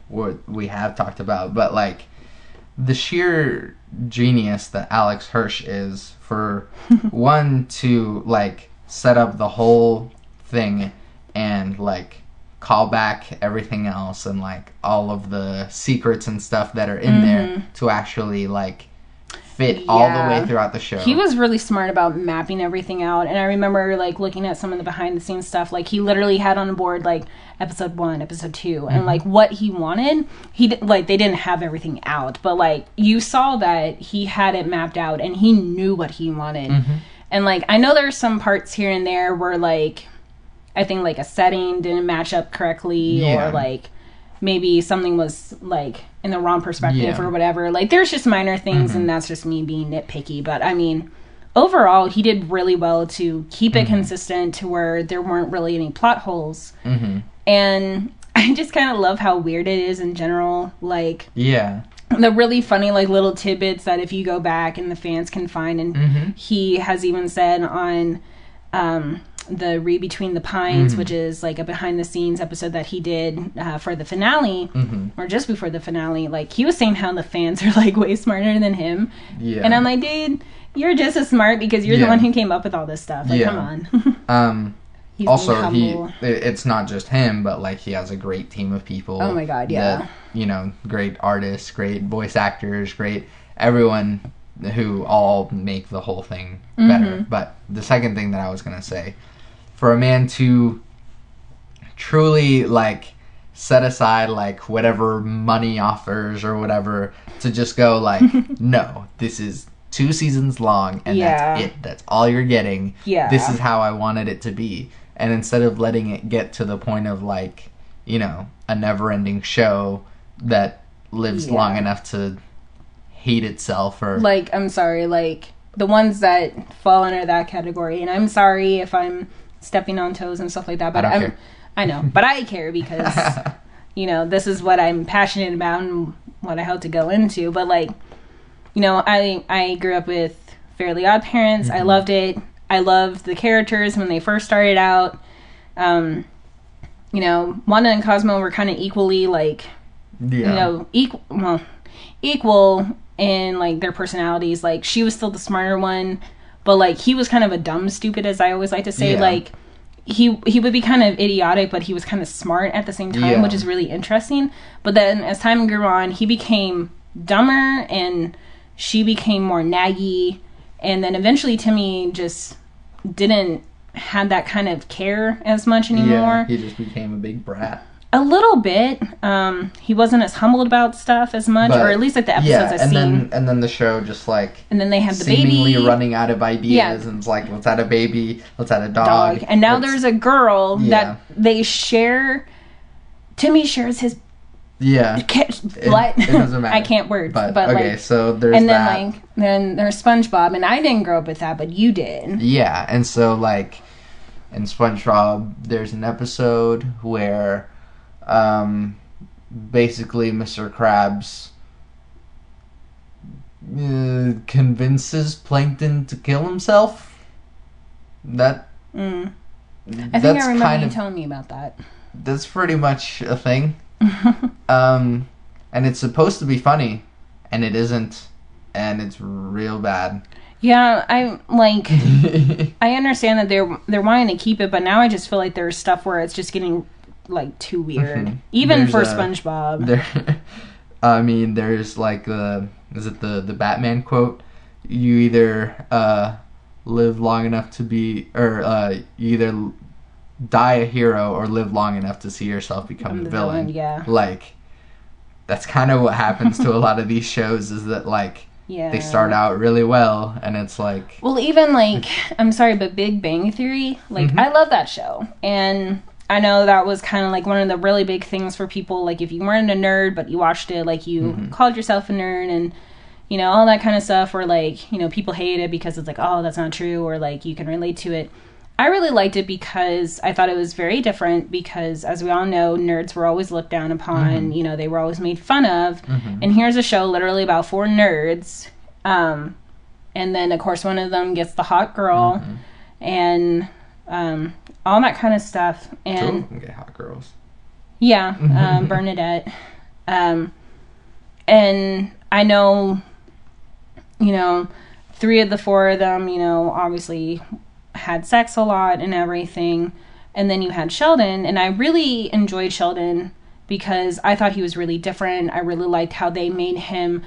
what we have talked about, but like the sheer genius that Alex Hirsch is for one to like set up the whole thing and like call back everything else and like all of the secrets and stuff that are in there to actually like fit all the way throughout the show. He was really smart about mapping everything out, and I remember like looking at some of the behind the scenes stuff. Like he literally had on board like episode 1, episode 2, and like what he wanted. Like they didn't have everything out, but like you saw that he had it mapped out and he knew what he wanted. And like I know there's some parts here and there where like I think like a setting didn't match up correctly, or like maybe something was like in the wrong perspective or whatever. Like there's just minor things, and that's just me being nitpicky. But I mean, overall, he did really well to keep it consistent to where there weren't really any plot holes. And I just kind of love how weird it is in general. Like, the really funny like little tidbits that if you go back and the fans can find, and he has even said on the Read Between the Pines, which is like a behind the scenes episode that he did for the finale, or just before the finale, like he was saying how the fans are like way smarter than him. And I'm like, dude, you're just as smart because you're the one who came up with all this stuff. Like, come on. Also, it's not just him, but like he has a great team of people. Oh my god, that, you know, great artists, great voice actors, great everyone who all make the whole thing better. But the second thing that I was gonna say, for a man to truly like set aside like whatever money offers or whatever to just go like, no, this is 2 seasons long and that's it. That's all you're getting. This is how I wanted it to be. And instead of letting it get to the point of like, you know, a never-ending show that lives long enough to hate itself, or like, I'm sorry, like the ones that fall under that category, and I'm sorry if I'm stepping on toes and stuff like that, but I know, but I care because you know, this is what I'm passionate about and what I hope to go into. But like, you know, I grew up with Fairly Odd Parents. I loved it. I loved the characters when they first started out. You know, Wanda and Cosmo were kind of equally like, you know, equal in like their personalities. Like she was still the smarter one, but like he was kind of a dumb stupid, as I always like to say. Like he would be kind of idiotic, but he was kind of smart at the same time, which is really interesting. But then as time grew on, he became dumber and she became more naggy, and then eventually Timmy just didn't have that kind of care as much anymore. He just became a big brat. A little bit. He wasn't as humbled about stuff as much, or at least like the episodes I've seen. And then the show just like... And then they had the seemingly baby. running out of ideas, and it's like, let's add a baby, let's add a dog. And now there's a girl that they share... Timmy shares his... What? It doesn't matter. I can't word. But okay, like, so there's and that. And then there's SpongeBob, and I didn't grow up with that, but you did. Yeah, and so like in SpongeBob, there's an episode where basically Mr. Krabs convinces Plankton to kill himself. I think I remember you telling me about that. That's pretty much a thing. And it's supposed to be funny, and it isn't, and it's real bad. Yeah, I like. I understand that they're wanting to keep it, but now I just feel like there's stuff where it's just getting like too weird, even for SpongeBob. I mean, there's like the Batman quote? You either live long enough to be, or you either die a hero or live long enough to see yourself become the villain. Yeah, like that's kind of what happens to a lot of these shows, is that like they start out really well and it's like, well, even like, I'm sorry, but Big Bang Theory, like I love that show, and I know that was kind of like one of the really big things for people, like if you weren't a nerd but you watched it, like you called yourself a nerd, and you know, all that kind of stuff, or like, you know, people hate it because it's like, oh, that's not true, or like you can relate to it. I really liked it because I thought it was very different, because as we all know, nerds were always looked down upon, you know, they were always made fun of. And here's a show literally about 4 nerds. And then, of course, one of them gets the hot girl and all that kind of stuff. And cool. Okay, hot girls. Yeah, Bernadette. And I know, you know, 3 of the 4 of them, you know, obviously had sex a lot and everything, And then you had Sheldon, and I really enjoyed Sheldon because I thought he was really different. I really liked how they made him,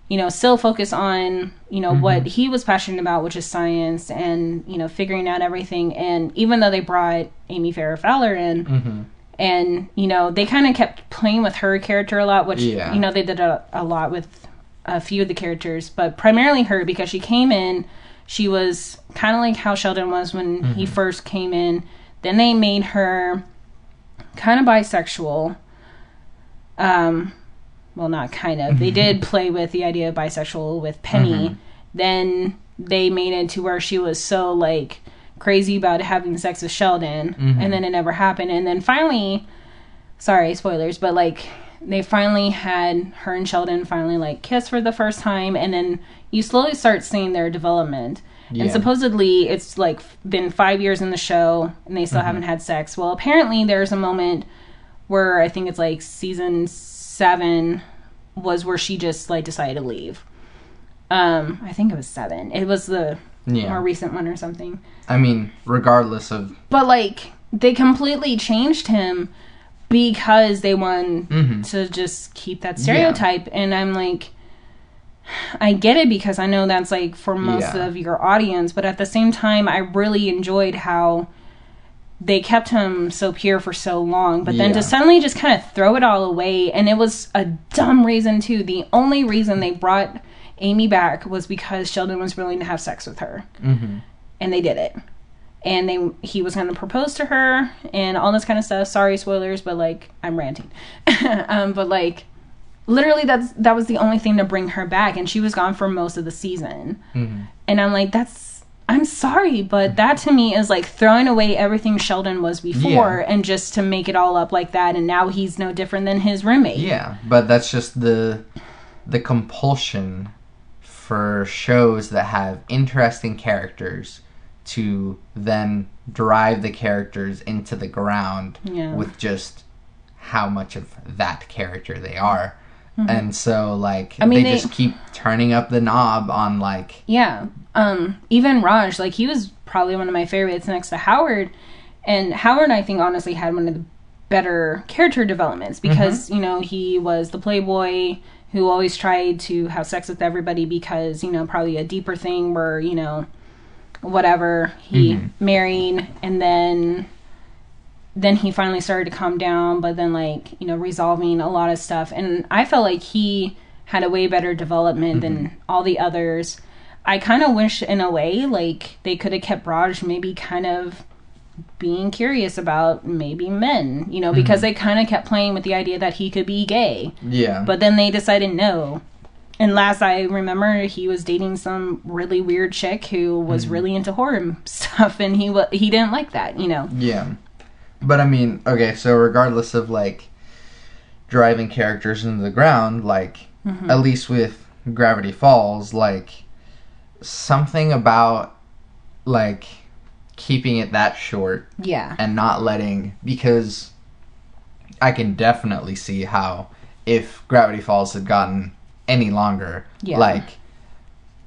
you know, still focus on, you know, what he was passionate about, which is science and, you know, figuring out everything. And even though they brought Amy Farrah Fowler in, and, you know, they kind of kept playing with her character a lot, which, you know, they did a lot with a few of the characters, but primarily her, because she came in, she was kind of like how Sheldon was when he first came in. Then they made her kind of bisexual. Well, not kind of. They did play with the idea of bisexual with Penny. Then they made it to where she was so, like, crazy about having sex with Sheldon. And then it never happened. And then finally, sorry, spoilers, but, like, they finally had her and Sheldon finally, like, kiss for the first time. And then you slowly start seeing their development. Yeah. And supposedly it's, like, been 5 years in the show and they still haven't had sex. Well, apparently there's a moment where I think it's, like, season 7 was where she just, like, decided to leave. I think it was 7. It was the more recent one or something. I mean, regardless of... But, like, they completely changed him because they wanted to just keep that stereotype. Yeah. And I'm like... I get it because I know that's, like, for most of your audience, but at the same time, I really enjoyed how they kept him so pure for so long, but then to suddenly just kind of throw it all away, and it was a dumb reason, too. The only reason they brought Amy back was because Sheldon was willing to have sex with her, and they did it. And he was going to propose to her, and all this kind of stuff. Sorry, spoilers, but, like, I'm ranting. But, like... Literally, that was the only thing to bring her back, and she was gone for most of the season. And I'm like, I'm sorry, but that to me is like throwing away everything Sheldon was before, and just to make it all up like that, and now he's no different than his roommate. Yeah, but that's just the compulsion for shows that have interesting characters to then drive the characters into the ground with just how much of that character they are. And so, like, they just keep turning up the knob on, like... Yeah. Even Raj, like, he was probably one of my favorites next to Howard. And Howard, I think, honestly had one of the better character developments. Because, you know, he was the playboy who always tried to have sex with everybody because, you know, probably a deeper thing where, you know, whatever, he married, and then he finally started to calm down, but then, like, you know, resolving a lot of stuff. And I felt like he had a way better development than all the others. I kind of wish, in a way, like, they could have kept Raj maybe kind of being curious about maybe men, you know, because they kind of kept playing with the idea that he could be gay. Yeah. But then they decided no. And last I remember, he was dating some really weird chick who was really into horror stuff, and he didn't like that, you know. Yeah. But, I mean, okay, so regardless of, like, driving characters into the ground, like, at least with Gravity Falls, like, something about, like, keeping it that short. Yeah. And not letting... Because I can definitely see how if Gravity Falls had gotten any longer, like,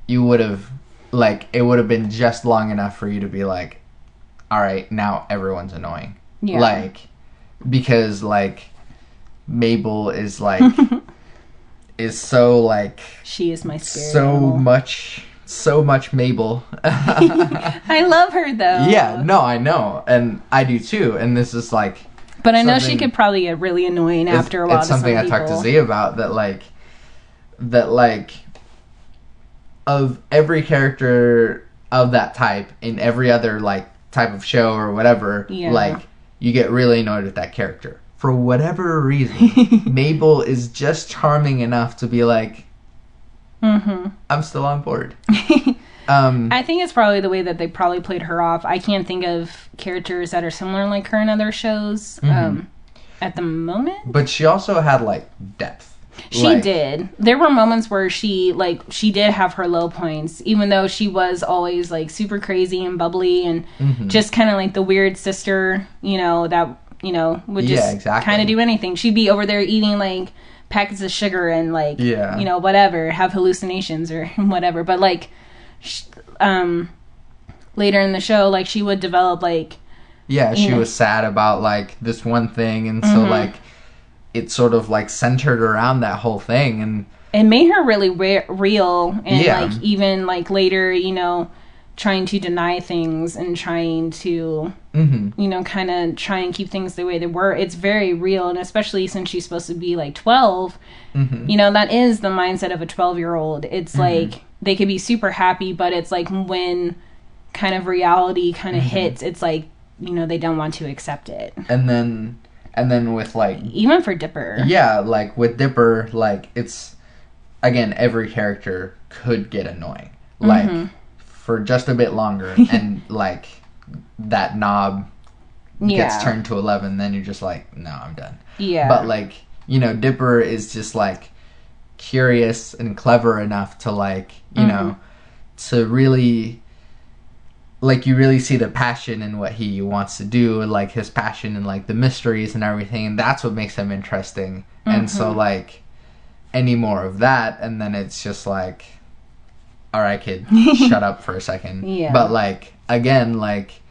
you would have... Like, it would have been just long enough for you to be like, all right, now everyone's annoying. Yeah. Like, because, like, Mabel is, like, is so, like... She is my spirit So much Mabel. I love her, though. Yeah, no, I know. And I do, too. And this is, like... But I know she could probably get really annoying after a while. It's something I talked to Z about, that, like, of every character of that type in every other, like, type of show or whatever, like... You get really annoyed with that character. For whatever reason, Mabel is just charming enough to be like, I'm still on board. I think it's probably the way that they probably played her off. I can't think of characters that are similar like her in other shows at the moment. But she also had, like, depth. She did. There were moments where she did have her low points, even though she was always, like, super crazy and bubbly and just kind of like the weird sister, you know, that, you know, would just kind of do anything. She'd be over there eating, like, packets of sugar and, like, you know, whatever, have hallucinations or whatever. But, like, later in the show, like, she would develop, like, Yeah, she was sad about, like, this one thing, and so, like, it sort of, like, centered around that whole thing, and... It made her really real, and, like, even, like, later, you know, trying to deny things and trying to, you know, kind of try and keep things the way they were. It's very real, and especially since she's supposed to be, like, 12, you know, that is the mindset of a 12-year-old. It's, like, they could be super happy, but it's, like, when kind of reality kind of hits, it's, like, you know, they don't want to accept it. And then with, like... Even for Dipper. Yeah, like, with Dipper, like, it's... Again, every character could get annoying. Like, for just a bit longer, and, like, that knob gets turned to 11, then you're just like, no, I'm done. Yeah. But, like, you know, Dipper is just, like, curious and clever enough to, like, you know, to really... Like, you really see the passion in what he wants to do, like, his passion in, like, the mysteries and everything, and that's what makes him interesting. And so, like, any more of that, and then it's just like, all right, kid, shut up for a second. Yeah. But, like, again, like,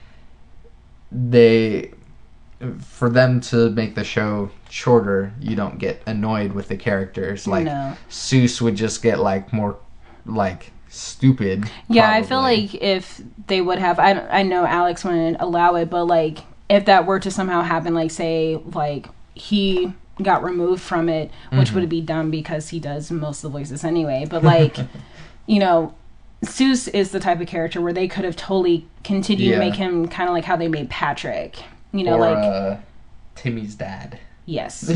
for them to make the show shorter, you don't get annoyed with the characters. Like, Seuss would just get, like, more, like... stupid. Yeah, probably. I feel like if they would have, I know Alex wouldn't allow it, but like if that were to somehow happen, like say like he got removed from it, which would be dumb because he does most of the voices anyway, but like you know, Seuss is the type of character where they could have totally continued to make him kind of like how they made Patrick, you know, or, like Timmy's dad. Yes.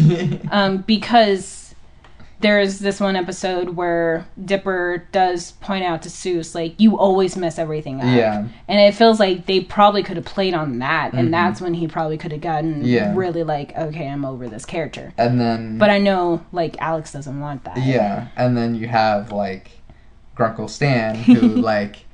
Because there's this one episode where Dipper does point out to Seuss, like, you always mess everything up. Yeah. And it feels like they probably could have played on that, and that's when he probably could have gotten really like, okay, I'm over this character. And then... But I know, like, Alex doesn't want that. Yeah. And then you have, like, Grunkle Stan, who, like,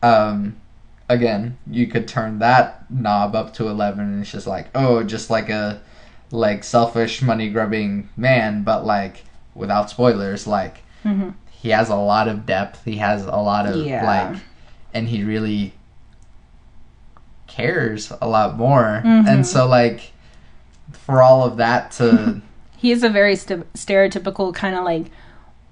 again, you could turn that knob up to 11, and it's just like, oh, just like a, like, selfish, money-grubbing man, but, like... without spoilers, like, he has a lot of depth, he has a lot of, like, and he really cares a lot more, and so, like, for all of that to... He is a very stereotypical kind of, like,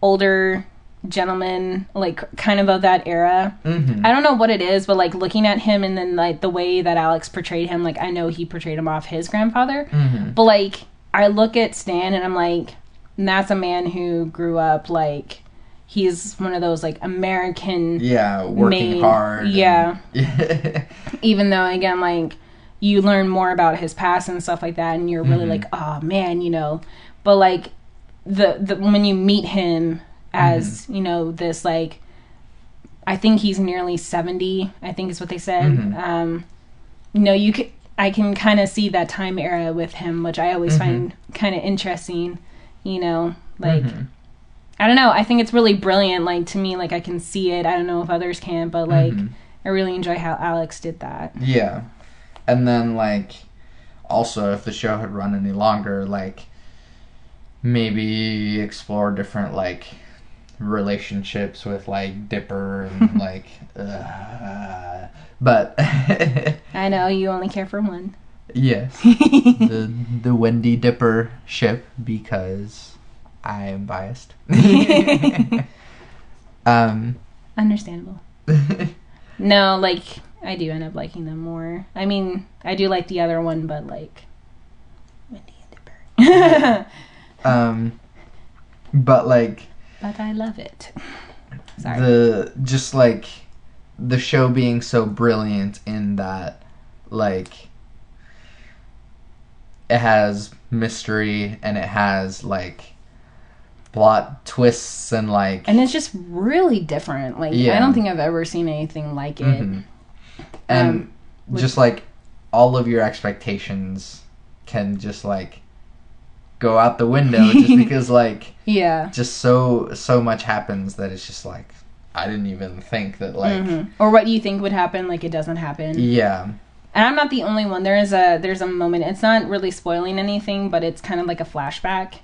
older gentleman, like, kind of that era. I don't know what it is, but, like, looking at him and then, like, the way that Alex portrayed him, like, I know he portrayed him off his grandfather, but, like, I look at Stan and I'm like... And that's a man who grew up, like, he's one of those, like, American... Yeah, working hard. Yeah. Even though, again, like, you learn more about his past and stuff like that, and you're really like, oh, man, you know. But, like, the when you meet him as, you know, this, like... I think he's nearly 70, I think is what they said. You know, I can kind of see that time era with him, which I always find kind of interesting. You know, like, I don't know. I think it's really brilliant. Like, to me, like, I can see it. I don't know if others can, but, like, I really enjoy how Alex did that. Yeah. And then, like, also, if the show had run any longer, like, maybe explore different, like, relationships with, like, Dipper and, like, but... I know, you only care for one. Yes, the Wendy Dipper ship, because I am biased. Understandable. No, like, I do end up liking them more. I mean, I do like the other one, but, like, Wendy and Dipper. But, like... But I love it. Sorry. Just, like, the show being so brilliant in that, like... It has mystery, and it has, like, plot twists, and, like... And it's just really different. Like, I don't think I've ever seen anything like it. And just, like, all of your expectations can just, like, go out the window just because, like... Just so much happens that it's just, like, I didn't even think that, like... Or what you think would happen, like, it doesn't happen. Yeah. And I'm not the only one. There's a moment. It's not really spoiling anything, but it's kind of like a flashback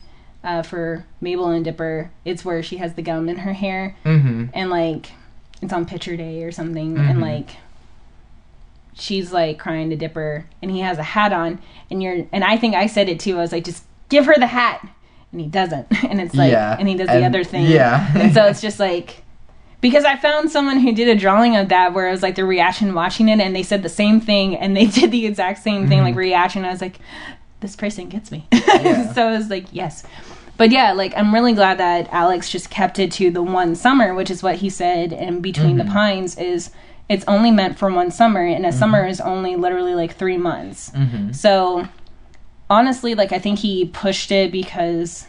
for Mabel and Dipper. It's where she has the gum in her hair, and like it's on picture day or something, and like she's like crying to Dipper, and he has a hat on, and I think I said it too. I was like, just give her the hat, and he doesn't, and it's like, and he does the other thing, and so it's just like, because I found someone who did a drawing of that where it was like the reaction watching it, and they said the same thing, and they did the exact same thing, like reaction. I was like, this person gets me. So I was like, yes. But yeah, like, I'm really glad that Alex just kept it to the one summer, which is what he said in Between the Pines, is it's only meant for one summer, and a summer is only literally like 3 months. So honestly, like, I think he pushed it because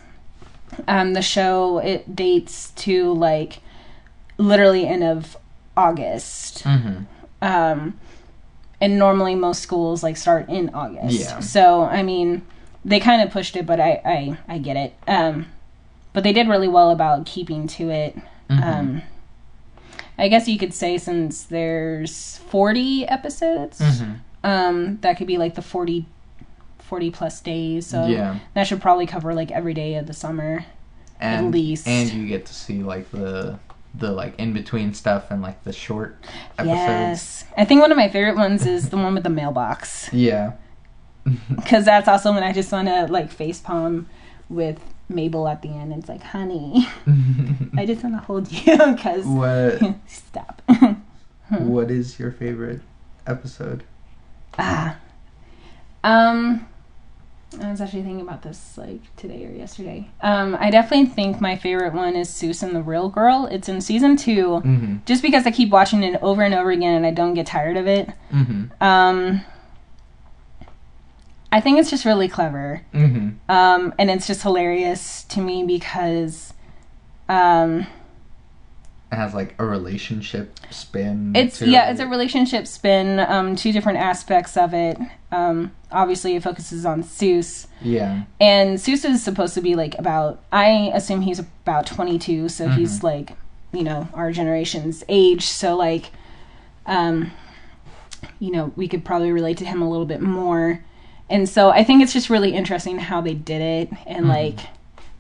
the show, it dates to like literally end of August. And normally most schools like start in August. So I mean, they kind of pushed it, but I get it. But they did really well about keeping to it. I guess you could say, since there's 40 episodes, that could be like the 40 plus days. So that should probably cover like every day of the summer, at least. And you get to see like the like in between stuff and like the short episodes. Yes, I think one of my favorite ones is the one with the mailbox. Because that's also when I just want to like facepalm with Mabel at the end. It's like, honey, I just want to hold you because stop. What is your favorite episode? I was actually thinking about this like today or yesterday. I definitely think my favorite one is Seuss and the Real Girl. It's in season 2, just because I keep watching it over and over again and I don't get tired of it. I think it's just really clever. And it's just hilarious to me because it has like a relationship spin. It's a relationship spin, 2 different aspects of it. Obviously it focuses on Seuss. And Seuss is supposed to be like I assume he's about 22, so he's like, you know, our generation's age, so like you know, we could probably relate to him a little bit more. And so I think it's just really interesting how they did it, and like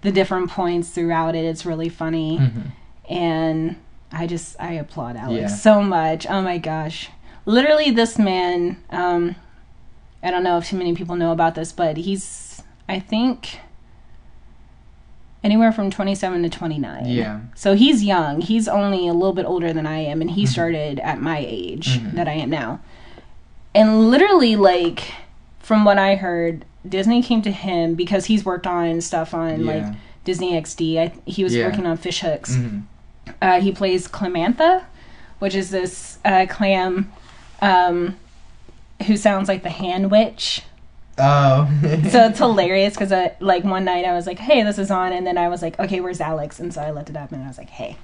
the different points throughout it. It's really funny. And I applaud Alex so much. Oh my gosh. Literally, this man, I don't know if too many people know about this, but he's, I think, anywhere from 27 to 29. So he's young. He's only a little bit older than I am, and he started at my age that I am now. And literally, like, from what I heard, Disney came to him because he's worked on stuff on like Disney XD. He was working on Fish Hooks. He plays Clamantha, which is this clam who sounds like the Hand Witch. So it's hilarious because like one night I was like, hey, this is on, and then I was like, okay, where's Alex? And so I looked it up and I was like, hey.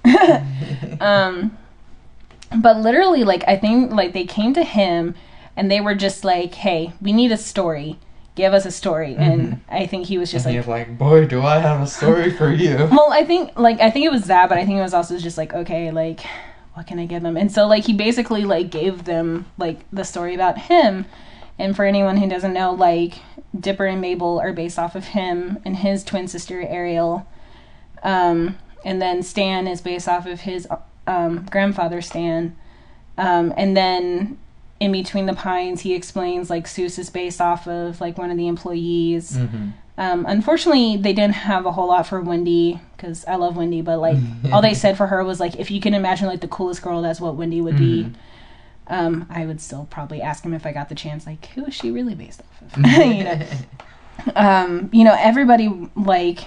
But literally, like, I think like they came to him and they were just like, hey, we need a story. Give us a story. And I think he was just like, boy, do I have a story for you. Well, I think it was that, but I think it was also just like, okay, like, what can I give them? And so like he basically like gave them like the story about him. And for anyone who doesn't know, like, Dipper and Mabel are based off of him and his twin sister Ariel. And then Stan is based off of his grandfather Stan. And then in Between the Pines, he explains like Seuss is based off of like one of the employees. Unfortunately, they didn't have a whole lot for Wendy, because I love Wendy, but like all they said for her was like, if you can imagine like the coolest girl, that's what Wendy would be. I would still probably ask him if I got the chance, like, who is she really based off of? You know, everybody, like,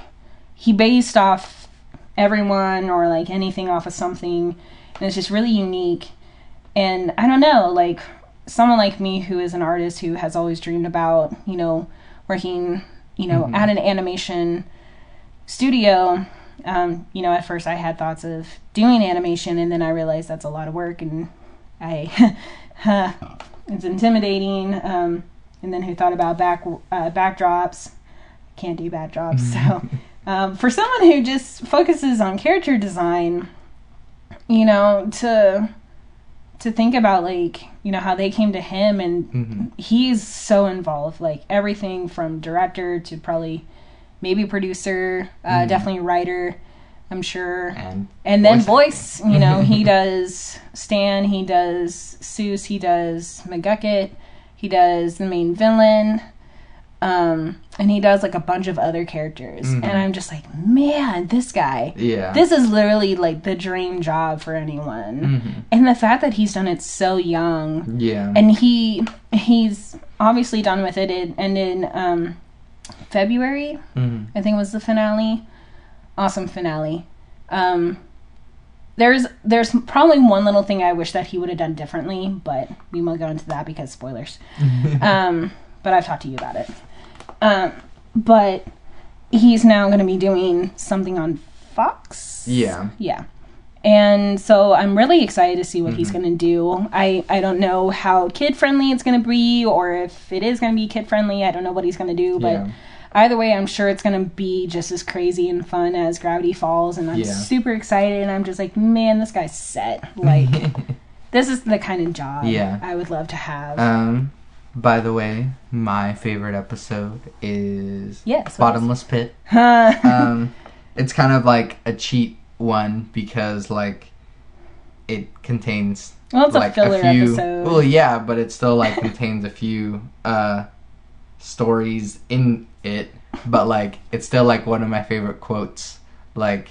he based off everyone or like anything off of something, and it's just really unique. And I don't know, like, someone like me who is an artist who has always dreamed about, you know, working, you know, at an animation studio, you know, at first I had thoughts of doing animation, and then I realized that's a lot of work, and it's intimidating. And then who thought about backdrops? Can't do backdrops. So for someone who just focuses on character design, you know, to think about, like, you know, how they came to him, and he's so involved, like everything from director to probably maybe producer, definitely writer. I'm sure. And then voice, you know, he does Stan, he does Seuss, he does McGucket, he does the main villain, and he does like a bunch of other characters. And I'm just like, man, this guy, this is literally like the dream job for anyone. And the fact that he's done it so young, and he's obviously done with it. It ended February, I think was the finale. Awesome finale. There's probably one little thing I wish that he would have done differently, but we won't go into that because spoilers. But I've talked to you about it. But he's now going to be doing something on Fox. Yeah. And so I'm really excited to see what he's going to do. I don't know how kid friendly it's going to be, or if it is going to be kid friendly. I don't know what he's going to do, but either way, I'm sure it's going to be just as crazy and fun as Gravity Falls, and I'm super excited, and I'm just like, man, this guy's set. Like, this is the kind of job I would love to have. By the way, my favorite episode is Yes, Bottomless Pit. It's kind of like a cheat one because, like, it contains it's like a filler episode. Well, yeah, but it still like contains a few stories in it, but like it's still like one of my favorite quotes. Like,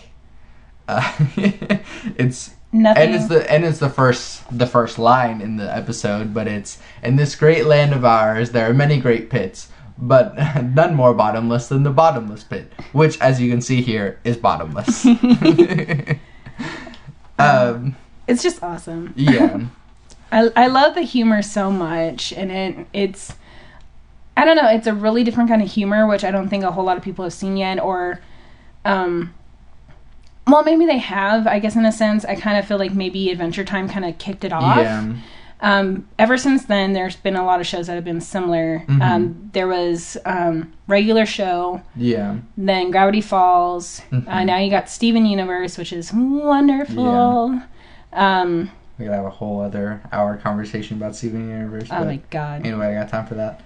it's nothing, and it's the first line in the episode, but it's, in this great land of ours there are many great pits, but none more bottomless than the bottomless pit, which, as you can see here, is bottomless. It's just awesome. Yeah. I love the humor so much, and it's I don't know, it's a really different kind of humor, which I don't think a whole lot of people have seen yet, or well, maybe they have, I guess, in a sense. I kind of feel like maybe Adventure Time kind of kicked it off. Ever since then, there's been a lot of shows that have been similar. There was Regular Show. Then Gravity Falls. Now you got Steven Universe, which is wonderful. We could have a whole other hour conversation about Steven Universe. Oh my god. Anyway, I got time for that.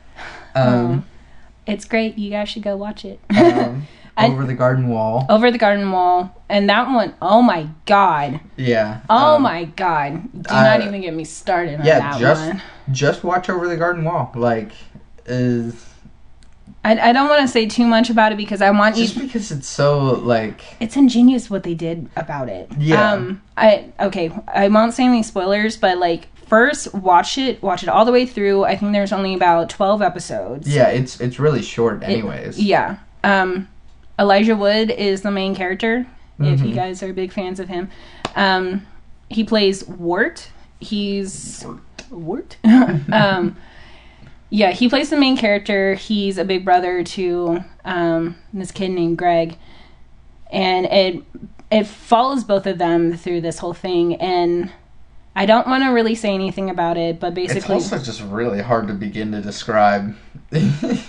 It's great. You guys should go watch it. Over the Garden Wall. Over the Garden Wall. And that one, oh my god. Yeah. Oh my god. Do not even get me started on that one. Just watch Over the Garden Wall. Like, I don't want to say too much about it because I want you... Just because it's so, like... It's ingenious what they did about it. Yeah. I won't say any spoilers, but, like, first, watch it all the way through. I think there's only about 12 episodes. Yeah, it's really short anyways. Elijah Wood is the main character, if you guys are big fans of him. He plays Wart. He's... Wart? Yeah, he plays the main character. He's a big brother to this kid named Greg. And it follows both of them through this whole thing. And I don't want to really say anything about it, but basically... It's also just really hard to begin to describe.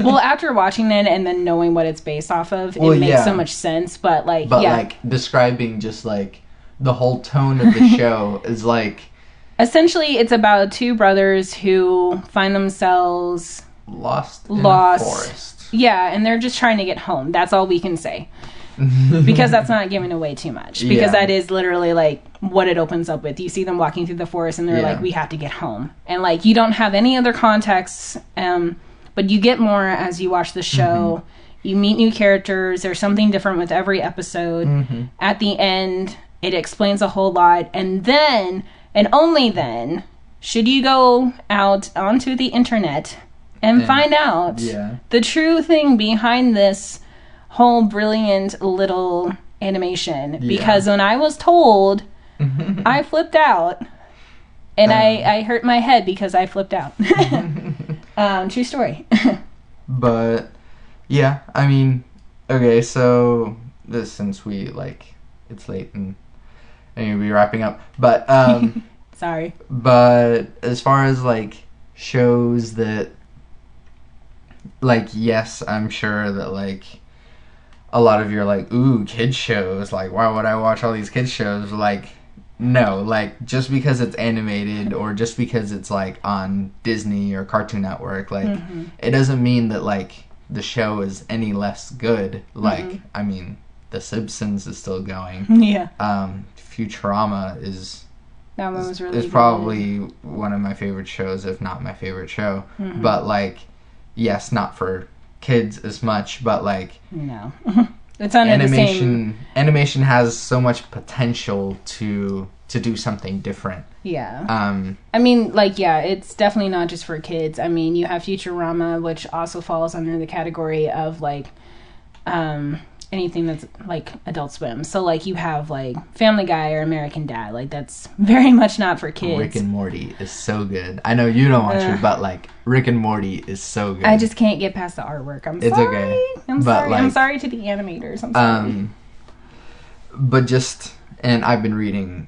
Well, after watching it and then knowing what it's based off of, it makes so much sense. But, like, like, describing just, like, the whole tone of the show is, like... Essentially, it's about two brothers who find themselves... Lost in a forest. Yeah, and they're just trying to get home. That's all we can say. Because that's not giving away too much. Because that is literally, like, what it opens up with. You see them walking through the forest, and they're like, we have to get home. And, like, you don't have any other context, but you get more as you watch the show. You meet new characters. There's something different with every episode. At the end, it explains a whole lot. And then... And only then should you go out onto the internet and find out the true thing behind this whole brilliant little animation. Because when I was told, I flipped out. And I hurt my head because I flipped out. True story. But, yeah, I mean, okay, so since we, like, it's late and... I'm going to be wrapping up. But, sorry. But as far as, like, shows that, like, yes, I'm sure that, like, a lot of you are like, ooh, kids shows. Like, why would I watch all these kids shows? Like, no. Like, just because it's animated or just because it's, like, on Disney or Cartoon Network, like, it doesn't mean that, like, the show is any less good. Like, I mean... The Simpsons is still going. Yeah. Futurama is That one was really good. probably one of my favorite shows, if not my favorite show. Mm-hmm. But like, yes, not for kids as much, but like, no, it's under the same. Animation has so much potential to do something different. Yeah. I mean, like, yeah, it's definitely not just for kids. I mean, you have Futurama, which also falls under the category of like anything that's like Adult Swim. So like you have like Family Guy or American Dad. Like that's very much not for kids. Rick and Morty is so good. I know you don't watch it, but like Rick and Morty is so good. I just can't get past the artwork. I'm sorry. It's okay. I'm sorry. Like, I'm sorry to the animators. I'm sorry. But just, and I've been reading,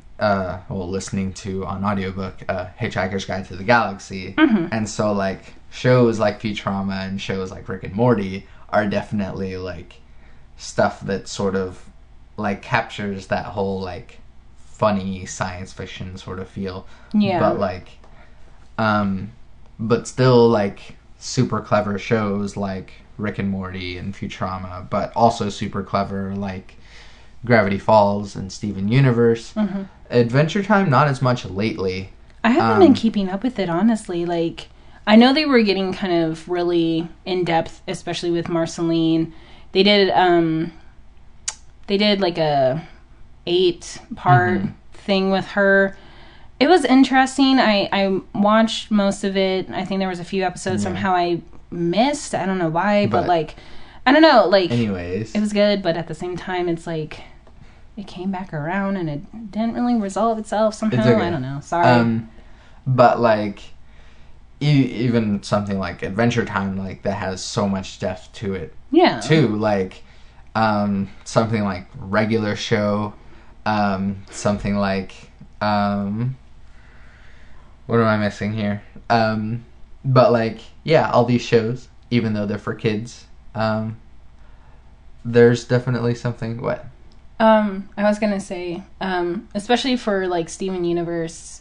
listening to on audiobook, Hitchhiker's Guide to the Galaxy. Mm-hmm. And so like shows like Futurama and shows like Rick and Morty are definitely like stuff that sort of like captures that whole like funny science fiction sort of feel. Yeah. But like, but still like super clever shows like Rick and Morty and Futurama, but also super clever like Gravity Falls and Steven Universe. Mm-hmm. Adventure Time, not as much lately. I haven't been keeping up with it, honestly. Like, I know they were getting kind of really in depth, especially with Marceline. They did like a 8-part thing with her. It was interesting. I watched most of it. I think there was a few episodes somehow I missed. I don't know why, but like, I don't know. Like, anyways, it was good, but at the same time, it's like it came back around and it didn't really resolve itself somehow. It's okay. I don't know. Sorry. But like, even something like Adventure Time, like that has so much depth to it. Yeah. Too like, something like Regular Show, something like, what am I missing here? But like, yeah, all these shows, even though they're for kids, there's definitely something. What? I was gonna say, especially for like Steven Universe,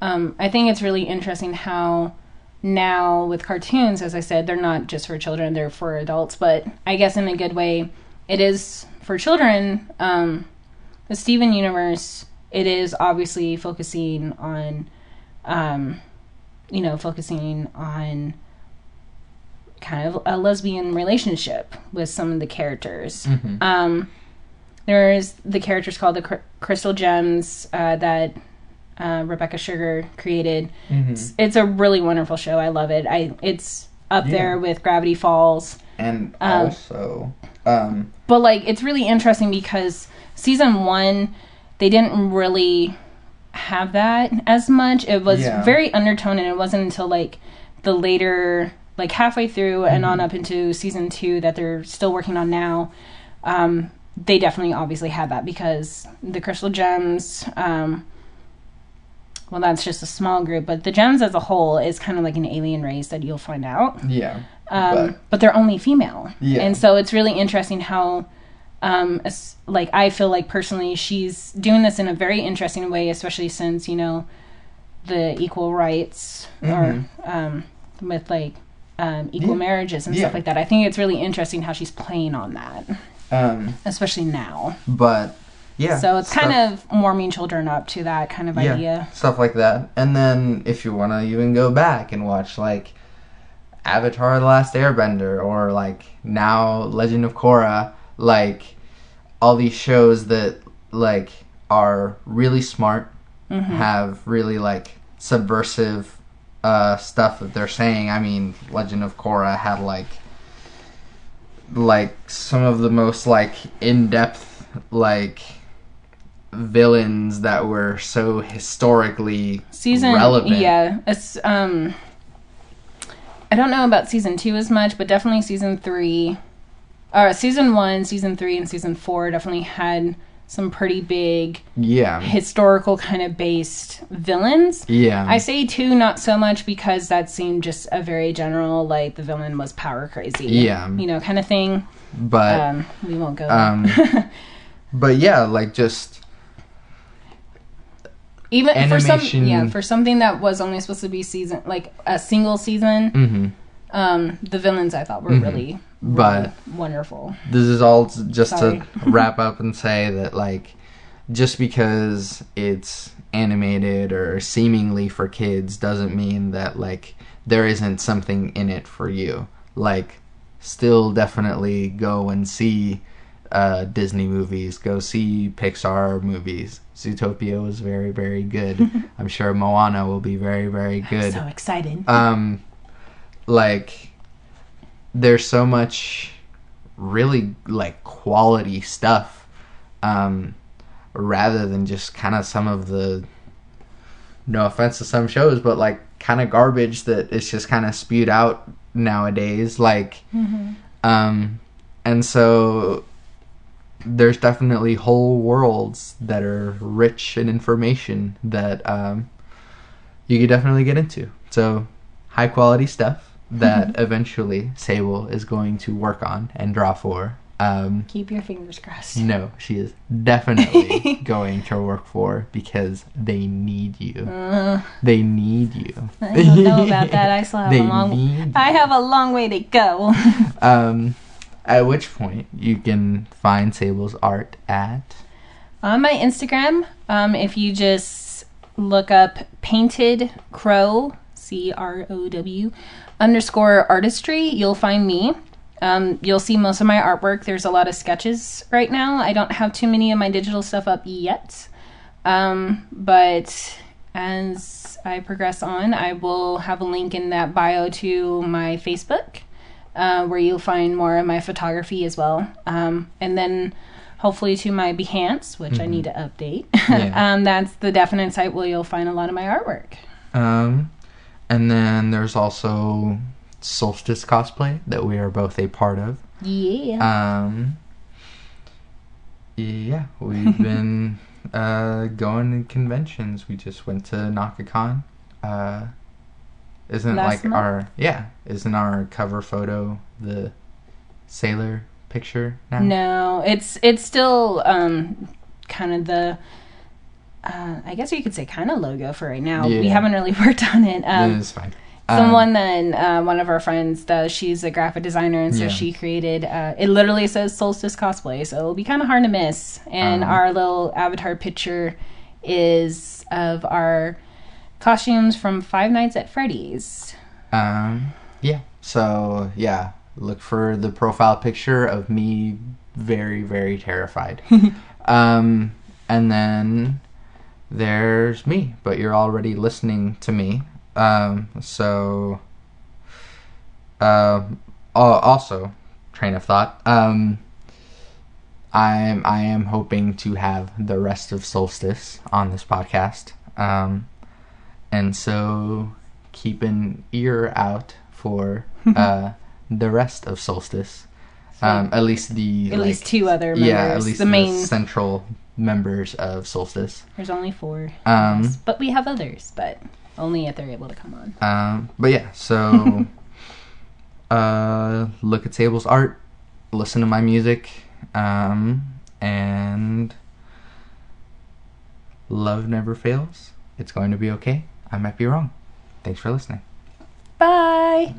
I think it's really interesting how now with cartoons, as I said, they're not just for children, they're for adults, but I guess in a good way, it is for children. The Steven Universe, it is obviously focusing on kind of a lesbian relationship with some of the characters. Mm-hmm. There's the characters called the Crystal Gems that Rebecca Sugar created. Mm-hmm. It's a really wonderful show. I love it. It's up there with Gravity Falls. And also... but, like, it's really interesting because season 1, they didn't really have that as much. It was very undertone, and it wasn't until, like, the later... like halfway through and on up into season 2 that they're still working on now, they definitely obviously had that because the Crystal Gems, well, that's just a small group, but the Gems as a whole is kind of like an alien race that you'll find out. Yeah. But they're only female. Yeah. And so it's really interesting how, like, I feel like personally she's doing this in a very interesting way, especially since, you know, the equal rights or with, like, equal marriages and stuff like that. I think it's really interesting how she's playing on that, especially now. But so it's kind of warming children up to that kind of idea, stuff like that. And then if you want to even go back and watch like Avatar: The Last Airbender or like now Legend of Korra, like all these shows that like are really smart, have really like subversive stuff that they're saying. I mean, Legend of Korra had like some of the most like in-depth like villains that were so historically relevant. Yeah, it's I don't know about season 2 as much, but definitely season 3, or season 1, season 3, and season 4 definitely had some pretty big historical kind of based villains. I say 2 not so much because that seemed just a very general, like the villain was power crazy, you know, kind of thing, but we won't go but yeah, like just even animation. For something that was only supposed to be season, like a single season, the villains I thought were really But wonderful. This is all just Sorry. to wrap up and say that, like, just because it's animated or seemingly for kids doesn't mean that, like, there isn't something in it for you. Like, still definitely go and see Disney movies. Go see Pixar movies. Zootopia was very, very good. I'm sure Moana will be very, very good. I'm so excited. Like, there's so much really, like, quality stuff, rather than just kind of some of the, no offense to some shows, but, like, kind of garbage that is just kind of spewed out nowadays. Like, and so there's definitely whole worlds that are rich in information that you could definitely get into. So, high quality stuff that eventually Sable is going to work on and draw for. Keep your fingers crossed. No, she is definitely going to work for, because they need you. They need you. I don't know about that. I still have I have a long way to go. At which point you can find Sable's art at on my Instagram. If you just look up Painted Crow, CROW _artistry, you'll find me. You'll see most of my artwork. There's a lot of sketches right now. I don't have too many of my digital stuff up yet. But as I progress on, I will have a link in that bio to my Facebook, where you'll find more of my photography as well. And then hopefully to my Behance, which I need to update. Yeah. That's the definite site where you'll find a lot of my artwork. And then there's also Solstice Cosplay that we are both a part of. Yeah. Yeah, we've been going to conventions. We just went to NakaCon. Isn't our cover photo the sailor picture now? No, it's still kind of the I guess you could say kind of logo for right now. Yeah. We haven't really worked on it. It's fine. Someone that one of our friends does, she's a graphic designer, and so she created, it literally says Solstice Cosplay, so it'll be kind of hard to miss. And our little avatar picture is of our costumes from Five Nights at Freddy's. Yeah. So, yeah, look for the profile picture of me very, very terrified. And then there's me, but you're already listening to me. Also, train of thought, I am hoping to have the rest of Solstice on this podcast. And so keep an ear out for, the rest of Solstice. At least least two other members. Yeah, at least the main central members of Solstice. There's only 4. But we have others, but only if they're able to come on. But yeah, so look at Sable's art, listen to my music, and love never fails. It's going to be okay. I might be wrong. Thanks for listening. Bye.